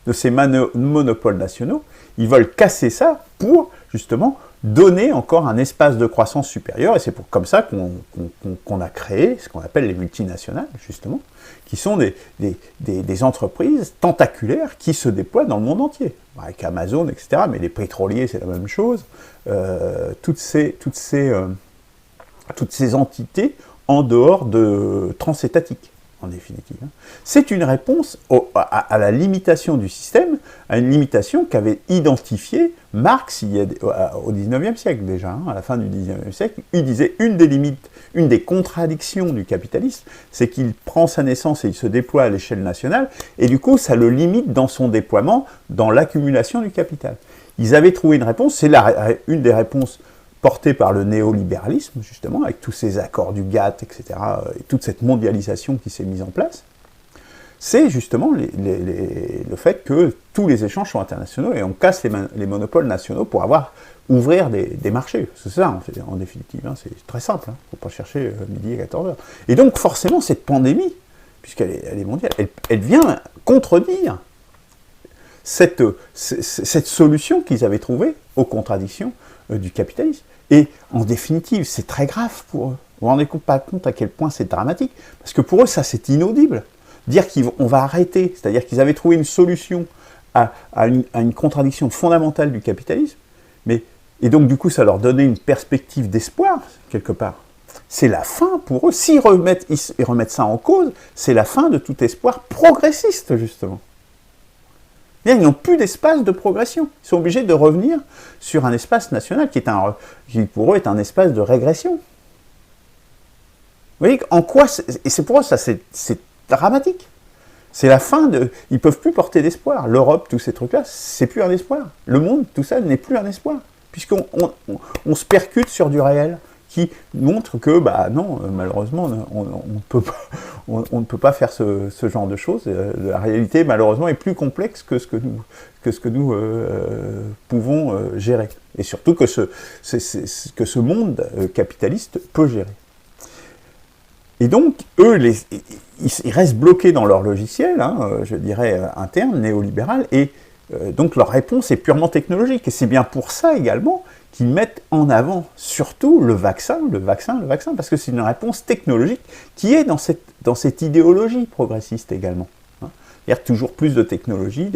de ces monopoles nationaux, ils veulent casser ça pour, justement, donner encore un espace de croissance supérieur, et c'est comme ça qu'on a créé ce qu'on appelle les multinationales, justement, qui sont des entreprises tentaculaires qui se déploient dans le monde entier, avec Amazon, etc., mais les pétroliers, c'est la même chose, toutes ces entités en dehors de transétatiques, en définitive. C'est une réponse à la limitation du système, à une limitation qu'avait identifiée Marx au XIXe siècle déjà, à la fin du XIXe siècle. Il disait une des limites, une des contradictions du capitalisme, c'est qu'il prend sa naissance et il se déploie à l'échelle nationale, et du coup ça le limite dans son déploiement, dans l'accumulation du capital. Ils avaient trouvé une réponse, c'est une des réponses porté par le néolibéralisme, justement, avec tous ces accords du GATT, etc., et toute cette mondialisation qui s'est mise en place, c'est justement le fait que tous les échanges sont internationaux et on casse les monopoles nationaux pour ouvrir des marchés. C'est ça, en définitive, hein, c'est très simple, il ne faut pas chercher midi à 14h. Et donc, forcément, cette pandémie, puisqu'elle est mondiale, elle vient contredire cette solution qu'ils avaient trouvée aux contradictions du capitalisme. Et en définitive, c'est très grave pour eux. Vous vous rendez pas compte à quel point c'est dramatique, parce que pour eux, ça c'est inaudible. Dire qu'on va arrêter, c'est-à-dire qu'ils avaient trouvé une solution à une contradiction fondamentale du capitalisme, et donc du coup ça leur donnait une perspective d'espoir, quelque part. C'est la fin pour eux. S'ils remettent ça en cause, c'est la fin de tout espoir progressiste, justement. Ils n'ont plus d'espace de progression. Ils sont obligés de revenir sur un espace national qui pour eux est un espace de régression. Vous voyez en quoi, et c'est pour eux ça c'est dramatique. C'est la fin de... Ils ne peuvent plus porter d'espoir. L'Europe, tous ces trucs-là, c'est plus un espoir. Le monde, tout ça, n'est plus un espoir. Puisqu'on se percute sur du réel qui montre que, non, malheureusement, on ne peut pas faire ce genre de choses. La réalité, malheureusement, est plus complexe que ce que nous pouvons gérer. Et surtout que ce monde capitaliste peut gérer. Et donc, eux, ils restent bloqués dans leur logiciel, je dirais, interne, néolibéral, et donc leur réponse est purement technologique. Et c'est bien pour ça également qu'ils mettent en avant surtout le vaccin, parce que c'est une réponse technologique qui est dans cette idéologie progressiste également. C'est-à-dire toujours plus de technologie,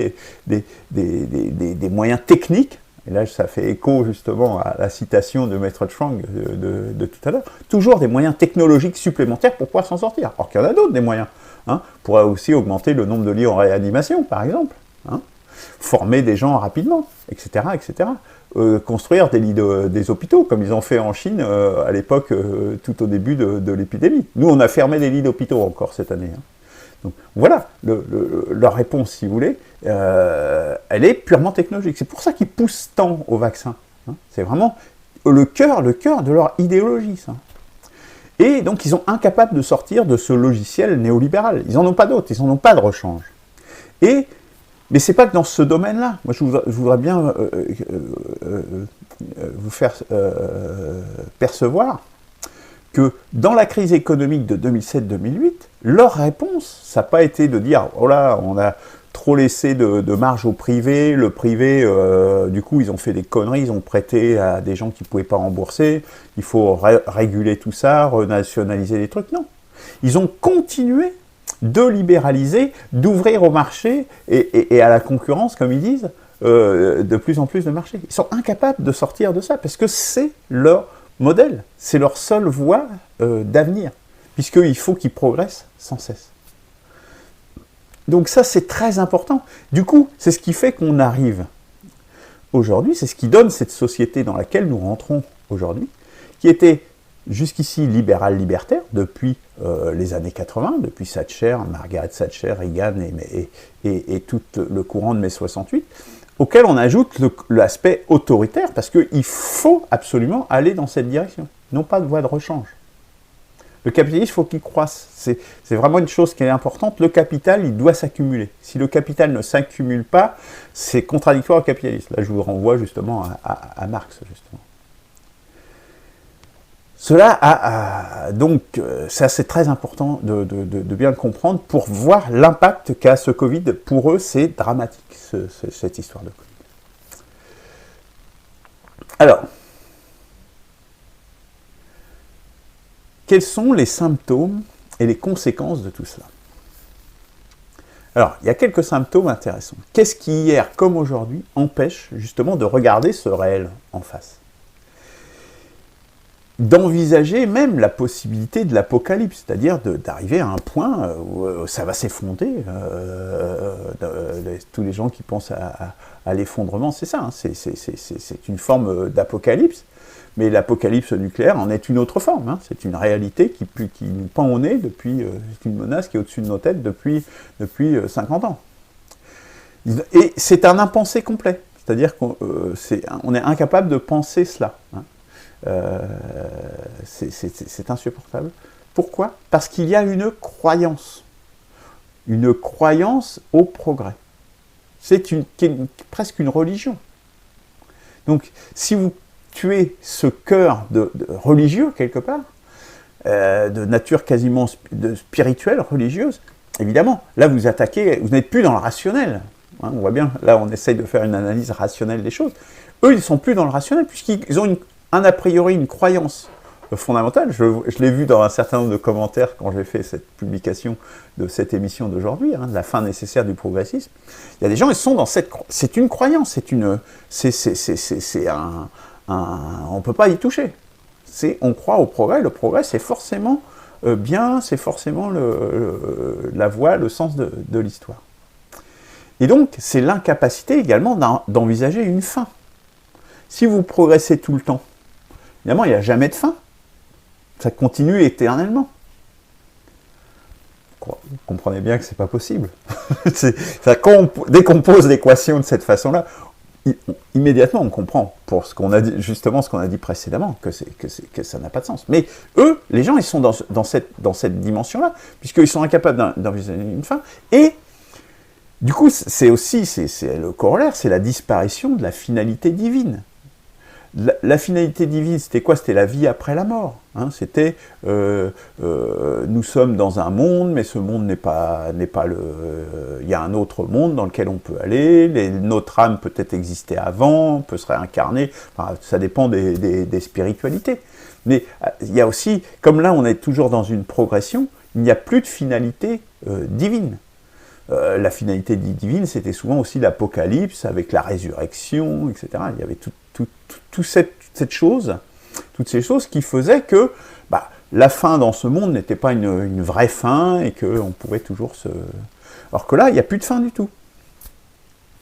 des moyens techniques, et là ça fait écho justement à la citation de Maître Chang de tout à l'heure, toujours des moyens technologiques supplémentaires pour pouvoir s'en sortir. Alors qu'il y en a d'autres des moyens. Pourrait aussi augmenter le nombre de lits en réanimation, par exemple. Former des gens rapidement, etc. etc. Construire des hôpitaux, comme ils ont fait en Chine à l'époque, tout au début de l'épidémie. Nous, on a fermé des lits d'hôpitaux encore cette année. Donc voilà, leur réponse, si vous voulez, elle est purement technologique. C'est pour ça qu'ils poussent tant au vaccin. C'est vraiment le cœur de leur idéologie, ça. Et donc, ils sont incapables de sortir de ce logiciel néolibéral. Ils n'en ont pas d'autre, ils n'en ont pas de rechange. Mais ce n'est pas que dans ce domaine-là. Moi, je voudrais bien vous faire percevoir que dans la crise économique de 2007-2008, leur réponse, ça n'a pas été de dire « Oh là, on a trop laissé de marge au privé, le privé, du coup, ils ont fait des conneries, ils ont prêté à des gens qui ne pouvaient pas rembourser, il faut réguler tout ça, renationaliser les trucs. » Non. Ils ont continué de libéraliser, d'ouvrir au marché et à la concurrence, comme ils disent, de plus en plus de marchés. Ils sont incapables de sortir de ça, parce que c'est leur modèle, c'est leur seule voie d'avenir, puisqu'il faut qu'ils progressent sans cesse. Donc ça, c'est très important. Du coup, c'est ce qui fait qu'on arrive aujourd'hui, c'est ce qui donne cette société dans laquelle nous rentrons aujourd'hui, qui était jusqu'ici libéral-libertaire depuis les années 80, depuis Thatcher, Margaret Thatcher, Reagan et tout le courant de mai 68, auquel on ajoute l'aspect autoritaire, parce qu'il faut absolument aller dans cette direction, non pas de voie de rechange. Le capitalisme, il faut qu'il croisse. C'est vraiment une chose qui est importante. Le capital, il doit s'accumuler. Si le capital ne s'accumule pas, c'est contradictoire au capitalisme. Là, je vous renvoie justement à Marx, justement. Cela donc, ça c'est très important de bien le comprendre pour voir l'impact qu'a ce Covid. Pour eux, c'est dramatique, cette histoire de Covid. Alors, quels sont les symptômes et les conséquences de tout cela? Alors, il y a quelques symptômes intéressants. Qu'est-ce qui, hier comme aujourd'hui, empêche justement de regarder ce réel en face? D'envisager même la possibilité de l'apocalypse, c'est-à-dire d'arriver à un point où ça va s'effondrer. Tous les gens qui pensent à l'effondrement, c'est ça, hein, c'est une forme d'apocalypse, mais l'apocalypse nucléaire en est une autre forme, hein, c'est une réalité qui nous pend au nez depuis, c'est une menace qui est au-dessus de nos têtes depuis 50 ans. Et c'est un impensé complet, c'est-à-dire qu'on est incapable de penser cela, hein. C'est insupportable. Pourquoi? Parce qu'il y a une croyance au progrès. C'est presque une religion. Donc, si vous tuez ce cœur de religieux, quelque part, de nature quasiment spirituelle, religieuse, évidemment, là vous attaquez, vous n'êtes plus dans le rationnel. Hein, on voit bien, là on essaye de faire une analyse rationnelle des choses. Eux, ils ne sont plus dans le rationnel, puisqu'ils ont a priori une croyance fondamentale. Je l'ai vu dans un certain nombre de commentaires quand j'ai fait cette publication de cette émission d'aujourd'hui, hein, de la fin nécessaire du progressisme. Il y a des gens, ils sont dans c'est une croyance, on ne peut pas y toucher. On croit au progrès, le progrès c'est forcément bien, c'est forcément la voie, le sens de l'histoire. Et donc, c'est l'incapacité également d'envisager une fin. Si vous progressez tout le temps, évidemment, il n'y a jamais de fin. Ça continue éternellement. Vous comprenez bien que ce n'est pas possible. Dès qu'on pose l'équation de cette façon-là, immédiatement on comprend, pour ce qu'on a dit, justement ce qu'on a dit précédemment, que ça n'a pas de sens. Mais eux, les gens, ils sont dans cette dimension-là, puisqu'ils sont incapables d'envisager une fin. Et du coup, c'est le corollaire, c'est la disparition de la finalité divine. La finalité divine, c'était quoi? C'était la vie après la mort. Hein, c'était nous sommes dans un monde, mais ce monde n'est pas il y a un autre monde dans lequel on peut aller. Notre âme peut-être exister avant, peut se réincarner. Enfin, ça dépend des spiritualités. Mais il y a aussi, comme là, on est toujours dans une progression. Il n'y a plus de finalité divine. La finalité divine, c'était souvent aussi l'apocalypse avec la résurrection, etc. Il y avait toute cette chose, toutes ces choses qui faisaient que la fin dans ce monde n'était pas une vraie fin et qu'on pouvait toujours se... Alors que là, il n'y a plus de fin du tout.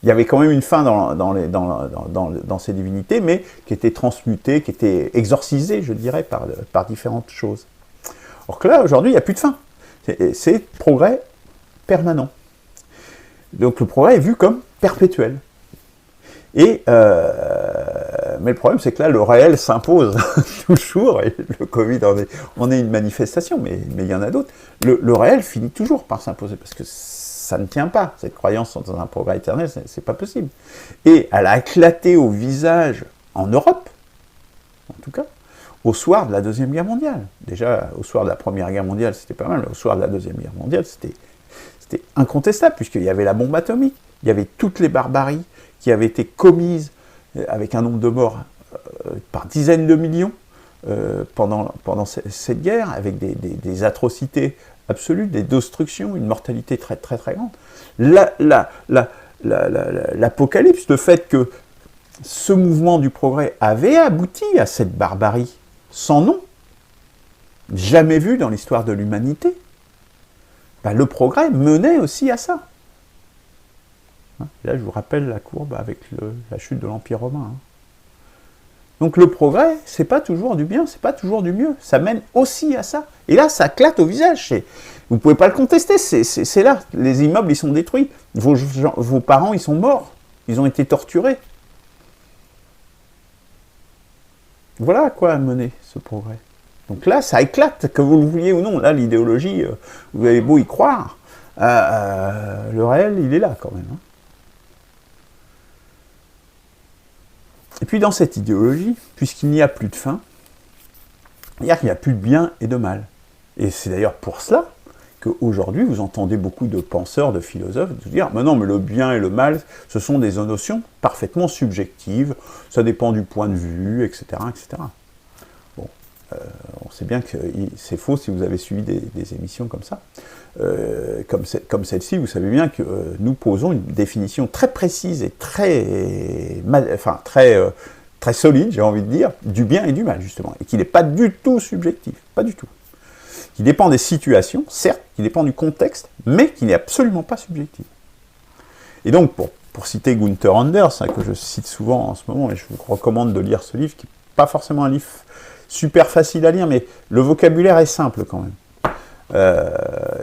Il y avait quand même une fin dans ces divinités, mais qui était transmutée, qui était exorcisée, je dirais, par différentes choses. Alors que là, aujourd'hui, il n'y a plus de fin. C'est progrès permanent. Donc le progrès est vu comme perpétuel. Mais le problème, c'est que là, le réel s'impose toujours, et le Covid en est une manifestation, mais il y en a d'autres. Le réel finit toujours par s'imposer, parce que ça ne tient pas, cette croyance dans un progrès éternel, c'est pas possible. Et elle a éclaté au visage, en Europe, en tout cas, au soir de la Deuxième Guerre mondiale. Déjà, au soir de la Première Guerre mondiale, c'était pas mal, au soir de la Deuxième Guerre mondiale, c'était incontestable, puisqu'il y avait la bombe atomique, il y avait toutes les barbaries qui avaient été commises avec un nombre de morts par dizaines de millions pendant cette guerre, avec des atrocités absolues, des destructions, une mortalité très très très grande. L'apocalypse, le fait que ce mouvement du progrès avait abouti à cette barbarie sans nom, jamais vu dans l'histoire de l'humanité, le progrès menait aussi à ça. hein. Et là, je vous rappelle la courbe avec la chute de l'Empire romain. Hein. Donc le progrès, c'est pas toujours du bien, c'est pas toujours du mieux. Ça mène aussi à ça. Et là, ça claque au visage. Vous pouvez pas le contester, c'est là. Les immeubles, ils sont détruits. Vos parents, ils sont morts. Ils ont été torturés. Voilà à quoi a mené ce progrès. Donc là, ça éclate, que vous le vouliez ou non. Là, l'idéologie, vous avez beau y croire, le réel, il est là quand même. Hein. Et puis dans cette idéologie, puisqu'il n'y a plus de fin, c'est-à-dire qu'il n'y a plus de bien et de mal. Et c'est d'ailleurs pour cela qu'aujourd'hui, vous entendez beaucoup de penseurs, de philosophes dire « Mais non, mais le bien et le mal, ce sont des notions parfaitement subjectives, ça dépend du point de vue, etc. etc. » Bon, on sait bien que c'est faux si vous avez suivi des émissions comme ça. Comme celle-ci, vous savez bien que nous posons une définition très précise et très solide, j'ai envie de dire, du bien et du mal, justement, et qui n'est pas du tout subjectif, pas du tout. Qui dépend des situations, certes, qui dépend du contexte, mais qui n'est absolument pas subjectif. Et donc, pour citer Gunther Anders, hein, que je cite souvent en ce moment, et je vous recommande de lire ce livre, qui n'est pas forcément un livre super facile à lire, mais le vocabulaire est simple quand même.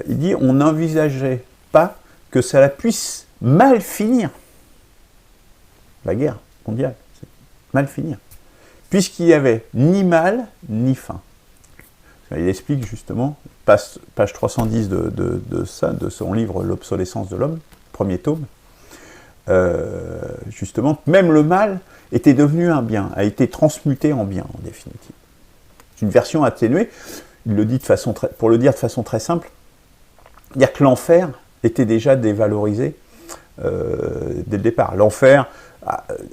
Il dit, on n'envisageait pas que ça puisse mal finir. La guerre mondiale, c'est mal finir. Puisqu'il n'y avait ni mal, ni fin. Il explique justement, page 310 de son livre « L'obsolescence de l'homme », premier tome, justement, même le mal était devenu un bien, a été transmuté en bien, en définitive. C'est une version atténuée, il le dit pour le dire de façon très simple, dire que l'enfer était déjà dévalorisé dès le départ. L'enfer,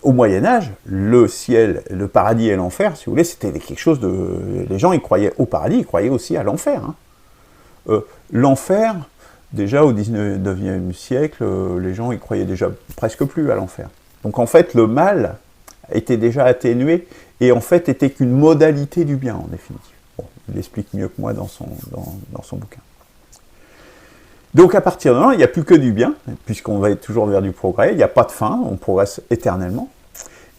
au Moyen-Âge, le ciel, le paradis et l'enfer, si vous voulez, c'était quelque chose de... Les gens, ils croyaient au paradis, ils croyaient aussi à l'enfer. Hein. L'enfer, déjà au 19e siècle, les gens, ils croyaient déjà presque plus à l'enfer. Donc en fait, le mal était déjà atténué et en fait était qu'une modalité du bien, en définitive. Bon, il l'explique mieux que moi dans son bouquin. Donc à partir de là, il n'y a plus que du bien, puisqu'on va être toujours vers du progrès, il n'y a pas de fin, on progresse éternellement.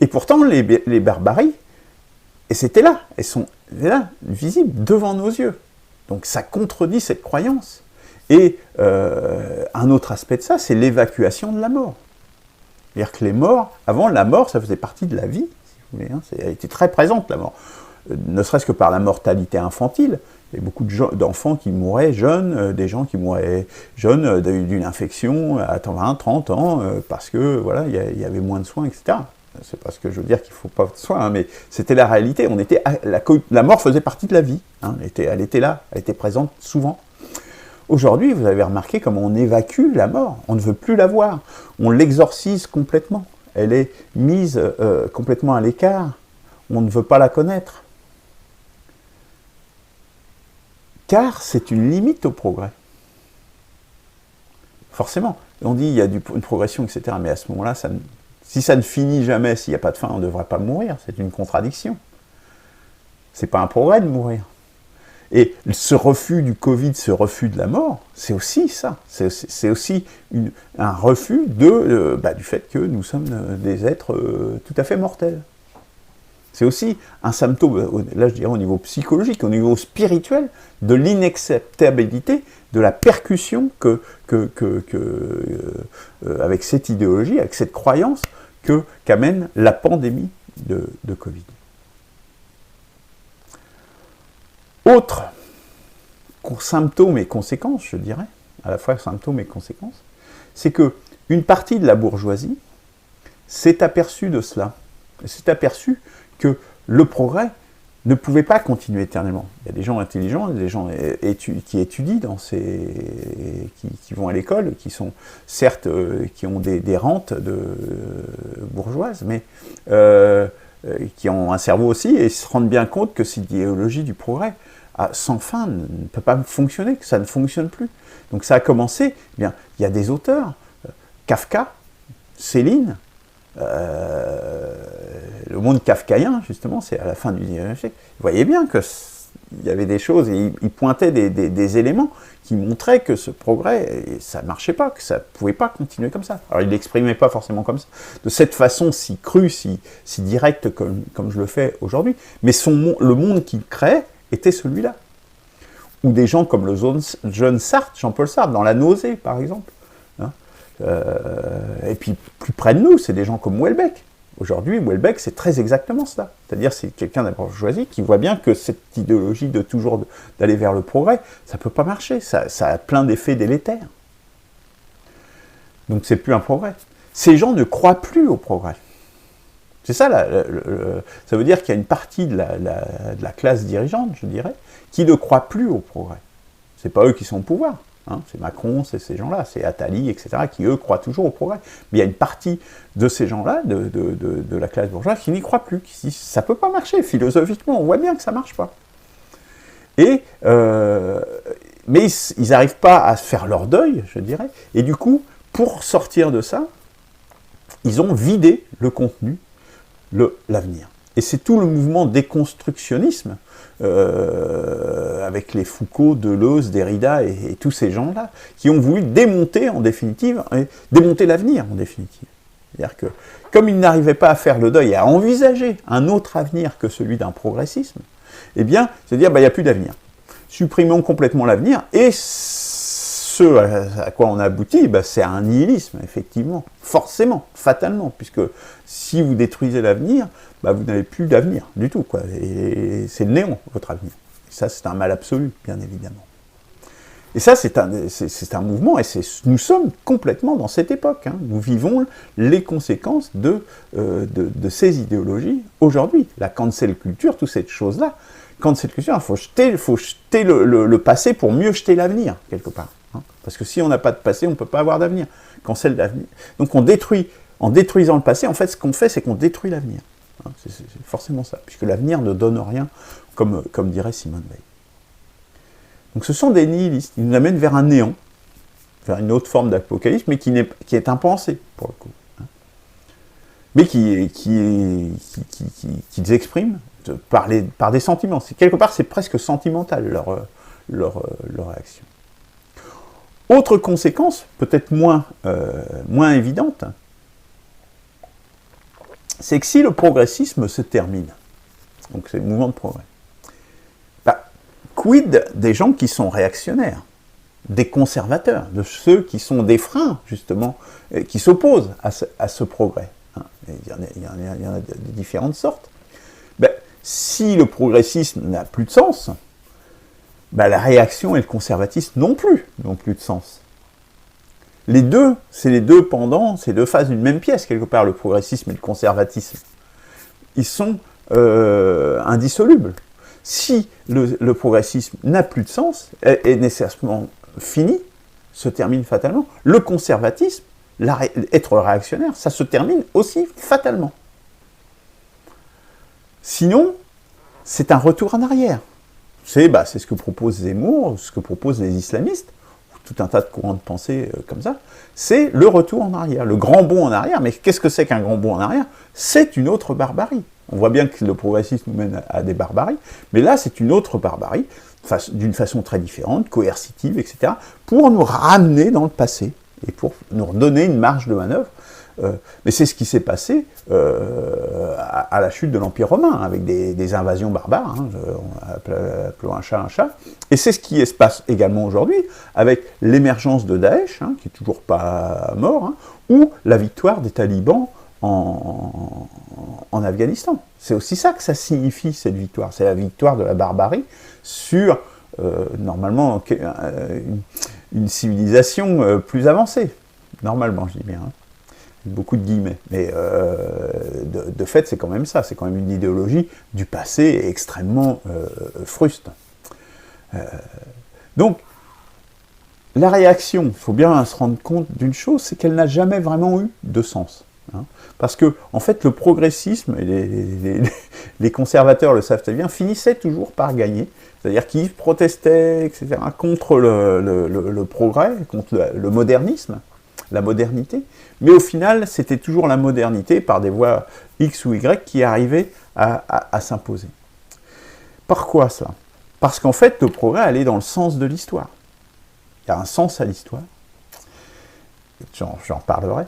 Et pourtant, les barbaries, et c'était là, elles sont là, visibles devant nos yeux. Donc ça contredit cette croyance. Et un autre aspect de ça, c'est l'évacuation de la mort. C'est-à-dire que les morts, avant la mort, ça faisait partie de la vie, si vous voulez, hein, elle était très présente la mort. Ne serait-ce que par la mortalité infantile. Il y a beaucoup d'enfants qui mouraient jeunes, des gens qui mouraient jeunes d'une infection à 20, 30 ans, parce que voilà, il y avait moins de soins, etc. C'est pas ce que je veux dire qu'il ne faut pas de soins, hein, mais c'était la réalité. La mort faisait partie de la vie. Hein, elle était là, elle était présente souvent. Aujourd'hui, vous avez remarqué comment on évacue la mort. On ne veut plus la voir. On l'exorcise complètement. Elle est mise complètement à l'écart. On ne veut pas la connaître. Car c'est une limite au progrès. Forcément, on dit il y a une progression, etc. Mais à ce moment-là, si ça ne finit jamais, s'il n'y a pas de fin, on ne devrait pas mourir. C'est une contradiction. C'est pas un progrès de mourir. Et ce refus du Covid, ce refus de la mort, c'est aussi ça. C'est aussi un refus du fait que nous sommes des êtres tout à fait mortels. C'est aussi un symptôme, là je dirais au niveau psychologique, au niveau spirituel, de l'inacceptabilité, de la percussion avec cette idéologie, avec cette croyance qu'amène la pandémie de Covid. Autre symptôme et conséquence, je dirais, à la fois symptôme et conséquence, c'est qu'une partie de la bourgeoisie s'est aperçue de cela, s'est aperçue que le progrès ne pouvait pas continuer éternellement. Il y a des gens intelligents, des gens qui étudient, qui vont à l'école, qui sont certes, qui ont des rentes bourgeoises, mais qui ont un cerveau aussi, et se rendent bien compte que cette idéologie du progrès sans fin ne peut pas fonctionner, que ça ne fonctionne plus. Donc ça a commencé, eh bien, il y a des auteurs, Kafka, Céline, le monde kafkaïen, justement, c'est à la fin du 19e siècle. Vous voyez bien que il y avait des choses, et il pointait des éléments qui montraient que ce progrès, ça ne marchait pas, que ça ne pouvait pas continuer comme ça. Alors il ne l'exprimait pas forcément comme ça, de cette façon si crue, si directe comme je le fais aujourd'hui, mais le monde qu'il créait était celui-là. Ou des gens comme le jeune Sartre, Jean-Paul Sartre, dans La nausée, par exemple. Hein, et puis, plus près de nous, c'est des gens comme Houellebecq. Aujourd'hui, Houellebecq, c'est très exactement cela. C'est-à-dire, c'est quelqu'un de la bourgeoisie qui voit bien que cette idéologie de toujours d'aller vers le progrès, ça ne peut pas marcher. Ça a plein d'effets délétères. Donc, c'est plus un progrès. Ces gens ne croient plus au progrès. C'est ça, ça veut dire qu'il y a une partie de la classe dirigeante, je dirais, qui ne croit plus au progrès. Ce n'est pas eux qui sont au pouvoir. Hein, c'est Macron, c'est ces gens-là, c'est Attali, etc., qui, eux, croient toujours au progrès. Mais il y a une partie de ces gens-là, de la classe bourgeoise, qui n'y croient plus, qui se disent, ça ne peut pas marcher, philosophiquement, on voit bien que ça ne marche pas. Mais ils n'arrivent pas à faire leur deuil, je dirais, et du coup, pour sortir de ça, ils ont vidé le contenu, l'avenir. Et c'est tout le mouvement déconstructionnisme, avec les Foucault, Deleuze, Derrida et tous ces gens-là, qui ont voulu démonter en définitive, démonter l'avenir en définitive. C'est-à-dire que, comme ils n'arrivaient pas à faire le deuil et à envisager un autre avenir que celui d'un progressisme, eh bien, c'est dire, il n'y a plus d'avenir. Supprimons complètement l'avenir, et ce à quoi on aboutit, c'est un nihilisme, effectivement, forcément, fatalement, puisque si vous détruisez l'avenir, vous n'avez plus d'avenir du tout, quoi. Et c'est le néant, votre avenir. Et ça, c'est un mal absolu, bien évidemment. Et ça, c'est un mouvement, et nous sommes complètement dans cette époque. Hein. Nous vivons les conséquences de ces idéologies aujourd'hui. La cancel culture, toutes ces choses-là. Cancel culture, il faut jeter le passé pour mieux jeter l'avenir, quelque part. Hein. Parce que si on n'a pas de passé, on ne peut pas avoir d'avenir. Cancel d'avenir. Donc on détruit, en détruisant le passé, en fait, ce qu'on fait, c'est qu'on détruit l'avenir. Hein. C'est forcément ça, puisque l'avenir ne donne rien, comme dirait Simone Veil. Donc ce sont des nihilistes, ils nous amènent vers un néant, vers une autre forme d'apocalypse, mais qui est impensée, pour le coup. Hein. Mais qu'ils expriment par des sentiments. Quelque part, c'est presque sentimental, leur réaction. Autre conséquence, peut-être moins évidente, c'est que si le progressisme se termine, donc c'est le mouvement de progrès, quid des gens qui sont réactionnaires, des conservateurs, de ceux qui sont des freins, justement, qui s'opposent à ce progrès. Hein. Il y en a de différentes sortes. Si le progressisme n'a plus de sens, la réaction et le conservatisme n'ont plus de sens. Les deux, c'est les deux pendants, c'est deux faces d'une même pièce, quelque part, le progressisme et le conservatisme. Ils sont indissolubles. Si le progressisme n'a plus de sens, est nécessairement fini, se termine fatalement, le conservatisme, être réactionnaire, ça se termine aussi fatalement. Sinon, c'est un retour en arrière. C'est ce que propose Zemmour, ce que proposent les islamistes, tout un tas de courants de pensée comme ça, c'est le retour en arrière, le grand bond en arrière. Mais qu'est-ce que c'est qu'un grand bond en arrière? C'est une autre barbarie. On voit bien que le progressisme nous mène à des barbaries, mais là, c'est une autre barbarie, d'une façon très différente, coercitive, etc., pour nous ramener dans le passé, et pour nous redonner une marge de manœuvre. Mais c'est ce qui s'est passé à la chute de l'Empire romain, avec des invasions barbares, hein, appelons un chat, et c'est ce qui se passe également aujourd'hui, avec l'émergence de Daesh, hein, qui n'est toujours pas mort, hein, ou la victoire des talibans en Afghanistan. C'est aussi ça que ça signifie, cette victoire. C'est la victoire de la barbarie sur, normalement, une civilisation plus avancée. Normalement, je dis bien. Hein. Beaucoup de guillemets. Mais de fait, c'est quand même ça. C'est quand même une idéologie du passé extrêmement fruste. Donc, la réaction, il faut bien se rendre compte d'une chose, c'est qu'elle n'a jamais vraiment eu de sens. Hein. Parce que, en fait, le progressisme, et les conservateurs le savent très bien, finissaient toujours par gagner. C'est-à-dire qu'ils protestaient, etc., contre le progrès, contre le modernisme, la modernité. Mais au final, c'était toujours la modernité, par des voies X ou Y, qui arrivaient à s'imposer. Par quoi ça? Parce qu'en fait, le progrès allait dans le sens de l'histoire. Il y a un sens à l'histoire. J'en parlerai.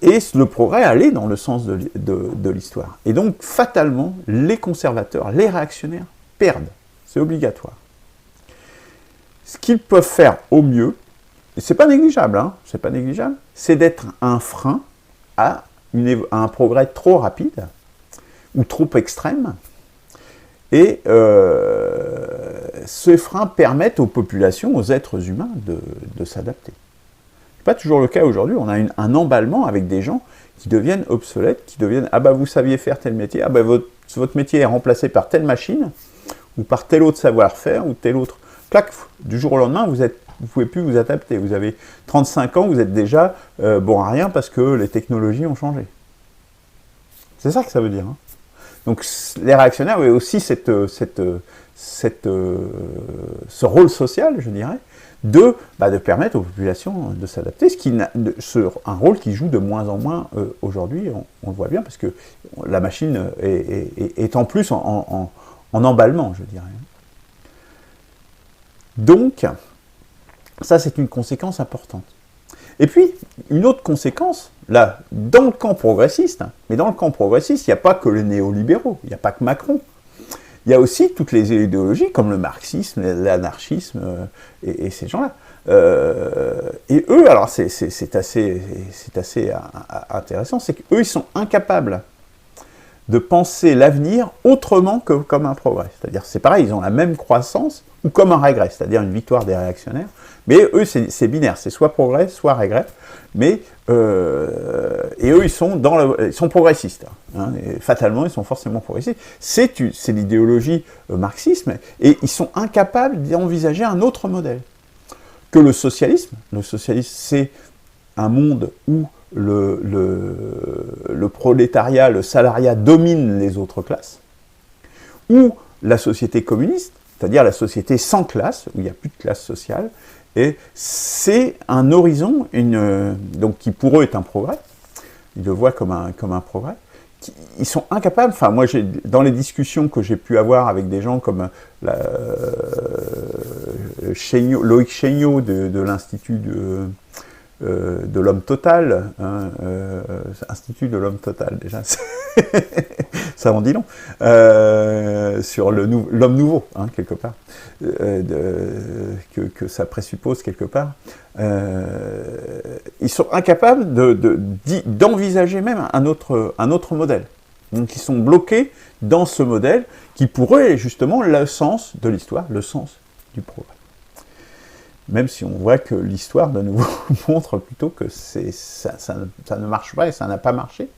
Et le progrès allait dans le sens de l'histoire. Et donc, fatalement, les conservateurs, les réactionnaires perdent. C'est obligatoire. Ce qu'ils peuvent faire au mieux, et c'est pas négligeable, c'est pas négligeable, c'est d'être un frein à un progrès trop rapide ou trop extrême. Et ces freins permettent aux populations, aux êtres humains de s'adapter. Ce n'est pas toujours le cas aujourd'hui. On a un emballement avec des gens qui deviennent obsolètes, qui deviennent « Ah bah vous saviez faire tel métier, ah bah votre métier est remplacé par telle machine, ou par tel autre savoir-faire, ou tel autre... » Clac, du jour au lendemain, vous ne pouvez plus vous adapter. Vous avez 35 ans, vous êtes déjà bon à rien parce que les technologies ont changé. C'est ça que ça veut dire. Donc les réactionnaires avaient aussi ce rôle social, je dirais, de permettre aux populations de s'adapter, un rôle qui joue de moins en moins aujourd'hui, on le voit bien, parce que la machine est en plus en emballement, je dirais. Donc, ça c'est une conséquence importante. Et puis, une autre conséquence, là, dans le camp progressiste, mais dans le camp progressiste, il n'y a pas que les néolibéraux, il n'y a pas que Macron. Il y a aussi toutes les idéologies, comme le marxisme, l'anarchisme, et ces gens-là. Et eux, alors c'est assez intéressant, c'est qu'eux, ils sont incapables de penser l'avenir autrement que comme un progrès. C'est-à-dire, c'est pareil, ils ont la même croissance, ou comme un régret, c'est-à-dire une victoire des réactionnaires. Mais eux, c'est binaire, c'est soit progrès, soit régret. Mais, et eux, ils sont progressistes. Et fatalement, ils sont forcément progressistes. C'est l'idéologie marxisme, et ils sont incapables d'envisager un autre modèle que le socialisme. Le socialisme, c'est un monde où le prolétariat, le salariat domine les autres classes, ou la société communiste, c'est-à-dire la société sans classe, où il n'y a plus de classe sociale, et c'est un horizon, donc qui pour eux est un progrès, ils le voient comme un progrès. Ils sont incapables, enfin moi dans les discussions que j'ai pu avoir avec des gens comme Loïc Chéniaud de l'Institut de l'homme total, Institut de l'homme total déjà, ça en dit long, sur l'homme nouveau, quelque part, que ça présuppose quelque part. Ils sont incapables d'envisager même un autre modèle. Donc ils sont bloqués dans ce modèle qui pour eux est justement le sens de l'histoire, le sens du progrès. Même si on voit que l'histoire de nouveau montre plutôt que ça ne marche pas et ça n'a pas marché.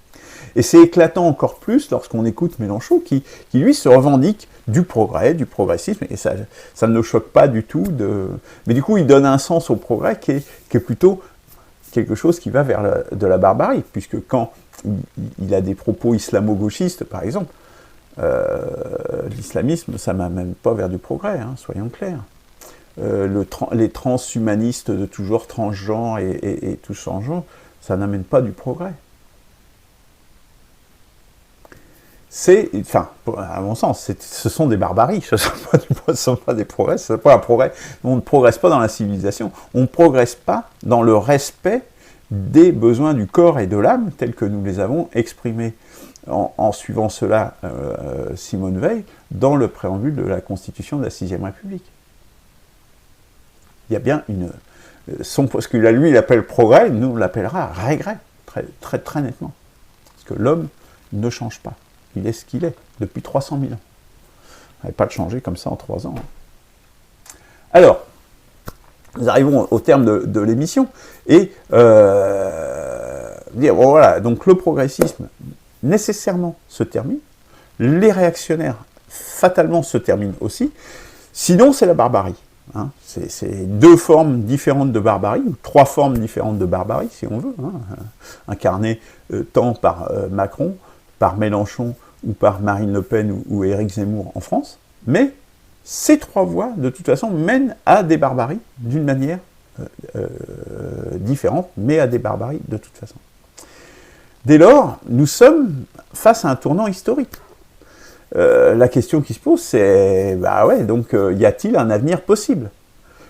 Et c'est éclatant encore plus lorsqu'on écoute Mélenchon qui lui se revendique du progrès, du progressisme, et ça ne le choque pas du tout. Mais du coup, il donne un sens au progrès qui est plutôt quelque chose qui va vers de la barbarie, puisque quand il a des propos islamo-gauchistes, par exemple, l'islamisme, ça ne m'amène pas vers du progrès, soyons clairs. Les transhumanistes de toujours transgenres et tout changeant, ça n'amène pas du progrès. À mon sens, ce sont des barbaries, ce ne sont pas des progrès, ce n'est pas un progrès. On ne progresse pas dans la civilisation, on ne progresse pas dans le respect des besoins du corps et de l'âme tels que nous les avons exprimés en suivant cela, Simone Veil, dans le préambule de la Constitution de la 6e République. Il y a bien ce que lui il appelle progrès, nous on l'appellera régret, très, très, très nettement. Parce que l'homme ne change pas. Il est ce qu'il est, depuis 300 000 ans. Il n'avait pas de changer comme ça en 3 ans. Alors, nous arrivons au terme de l'émission, et dire, bon, voilà, donc le progressisme nécessairement se termine, les réactionnaires fatalement se terminent aussi, sinon c'est la barbarie. C'est 2 formes différentes de barbarie, ou 3 formes différentes de barbarie, si on veut, incarnées tant par Macron, par Mélenchon, ou par Marine Le Pen, ou Éric Zemmour en France, mais ces 3 voies, de toute façon, mènent à des barbaries, d'une manière différente, mais à des barbaries de toute façon. Dès lors, nous sommes face à un tournant historique. la question qui se pose, c'est, bah ouais, donc y a-t-il un avenir possible?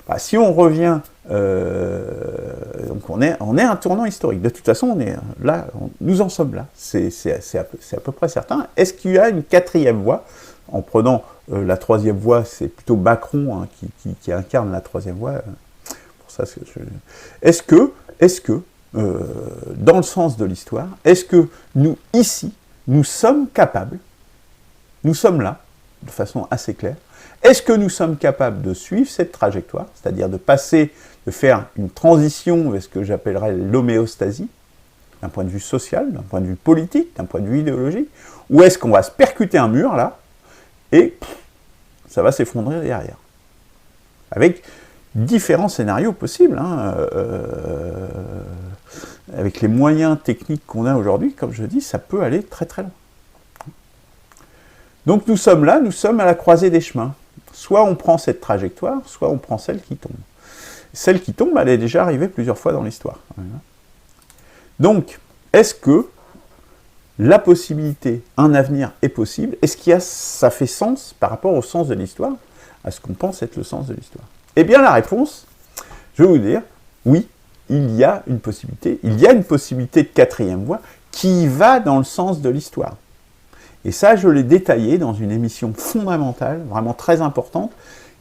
Bah, si on revient, donc on est à un tournant historique. De toute façon, on est là, nous en sommes là. C'est à peu près certain. Est-ce qu'il y a une quatrième voie? En prenant la troisième voie, c'est plutôt Macron qui incarne la troisième voie. Pour ça, est-ce que dans le sens de l'histoire, est-ce que nous, ici, nous sommes capables, nous sommes là, de façon assez claire, est-ce que nous sommes capables de suivre cette trajectoire, c'est-à-dire de faire une transition vers ce que j'appellerais l'homéostasie, d'un point de vue social, d'un point de vue politique, d'un point de vue idéologique, ou est-ce qu'on va se percuter un mur, là, et ça va s'effondrer derrière? Avec différents scénarios possibles, hein, avec les moyens techniques qu'on a aujourd'hui, comme je dis, ça peut aller très très loin. Donc nous sommes là, nous sommes à la croisée des chemins. Soit on prend cette trajectoire, soit on prend celle qui tombe. Celle qui tombe, elle est déjà arrivée plusieurs fois dans l'histoire. Donc, est-ce que la possibilité, un avenir est possible? Est-ce que ça fait sens par rapport au sens de l'histoire, à ce qu'on pense être le sens de l'histoire? Eh bien, la réponse, je vais vous dire, oui, il y a une possibilité. Il y a une possibilité de quatrième voie qui va dans le sens de l'histoire. Et ça, je l'ai détaillé dans une émission fondamentale, vraiment très importante,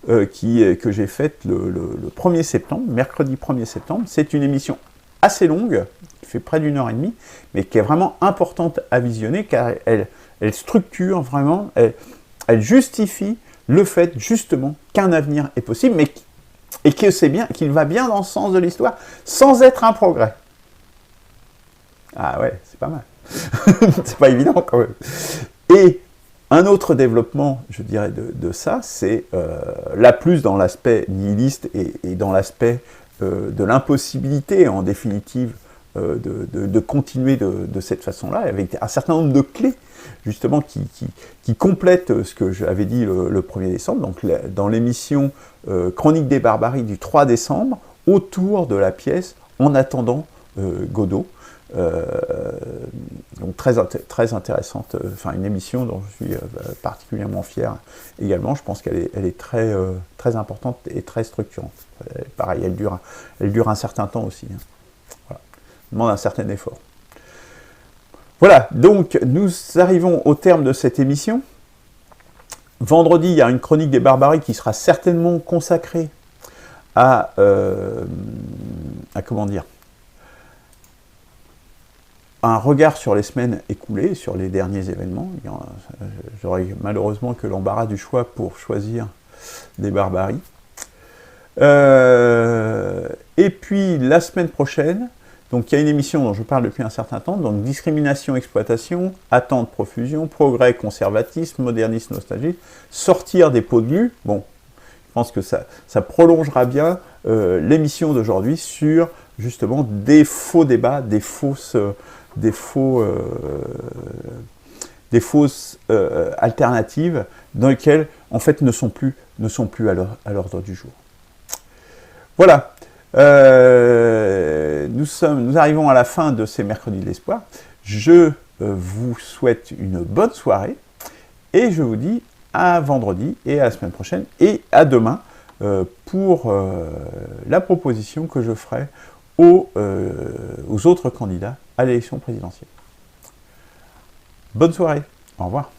que j'ai faite le 1er septembre, mercredi 1er septembre. C'est une émission assez longue, qui fait près d'1 heure et demie, mais qui est vraiment importante à visionner, car elle structure vraiment, elle justifie le fait, justement, qu'un avenir est possible, et que c'est bien, qu'il va bien dans le sens de l'histoire, sans être un progrès. Ah ouais, c'est pas mal. C'est pas évident quand même. Et un autre développement, je dirais, de ça, c'est là plus dans l'aspect nihiliste et dans l'aspect de l'impossibilité, en définitive, de continuer de cette façon-là, avec un certain nombre de clés, justement, qui complètent ce que j'avais dit le 1er décembre, donc dans l'émission Chronique des Barbaries du 3 décembre, autour de la pièce En attendant Godot. Donc très intéressante, enfin une émission dont je suis particulièrement fier également. Je pense qu'elle est très importante et très structurante. Pareil, elle dure un certain temps aussi. Hein. Voilà. Demande un certain effort. Voilà, donc nous arrivons au terme de cette émission. Vendredi, il y a une chronique des Barbaries qui sera certainement consacrée à comment dire, un regard sur les semaines écoulées, sur les derniers événements. J'aurais malheureusement que l'embarras du choix pour choisir des Barbaries. Et puis la semaine prochaine, donc il y a une émission dont je parle depuis un certain temps, donc discrimination, exploitation, attente, profusion, progrès, conservatisme, modernisme, nostalgie, sortir des pots de glu. Bon, je pense que ça prolongera bien l'émission d'aujourd'hui sur justement des faux débats, des fausses alternatives dans lesquelles en fait ne sont plus à l'ordre du jour. Voilà, nous arrivons à la fin de ces mercredis de l'espoir. Je vous souhaite une bonne soirée et je vous dis à vendredi et à la semaine prochaine et à demain pour la proposition que je ferai aux autres candidats à l'élection présidentielle. Bonne soirée, au revoir.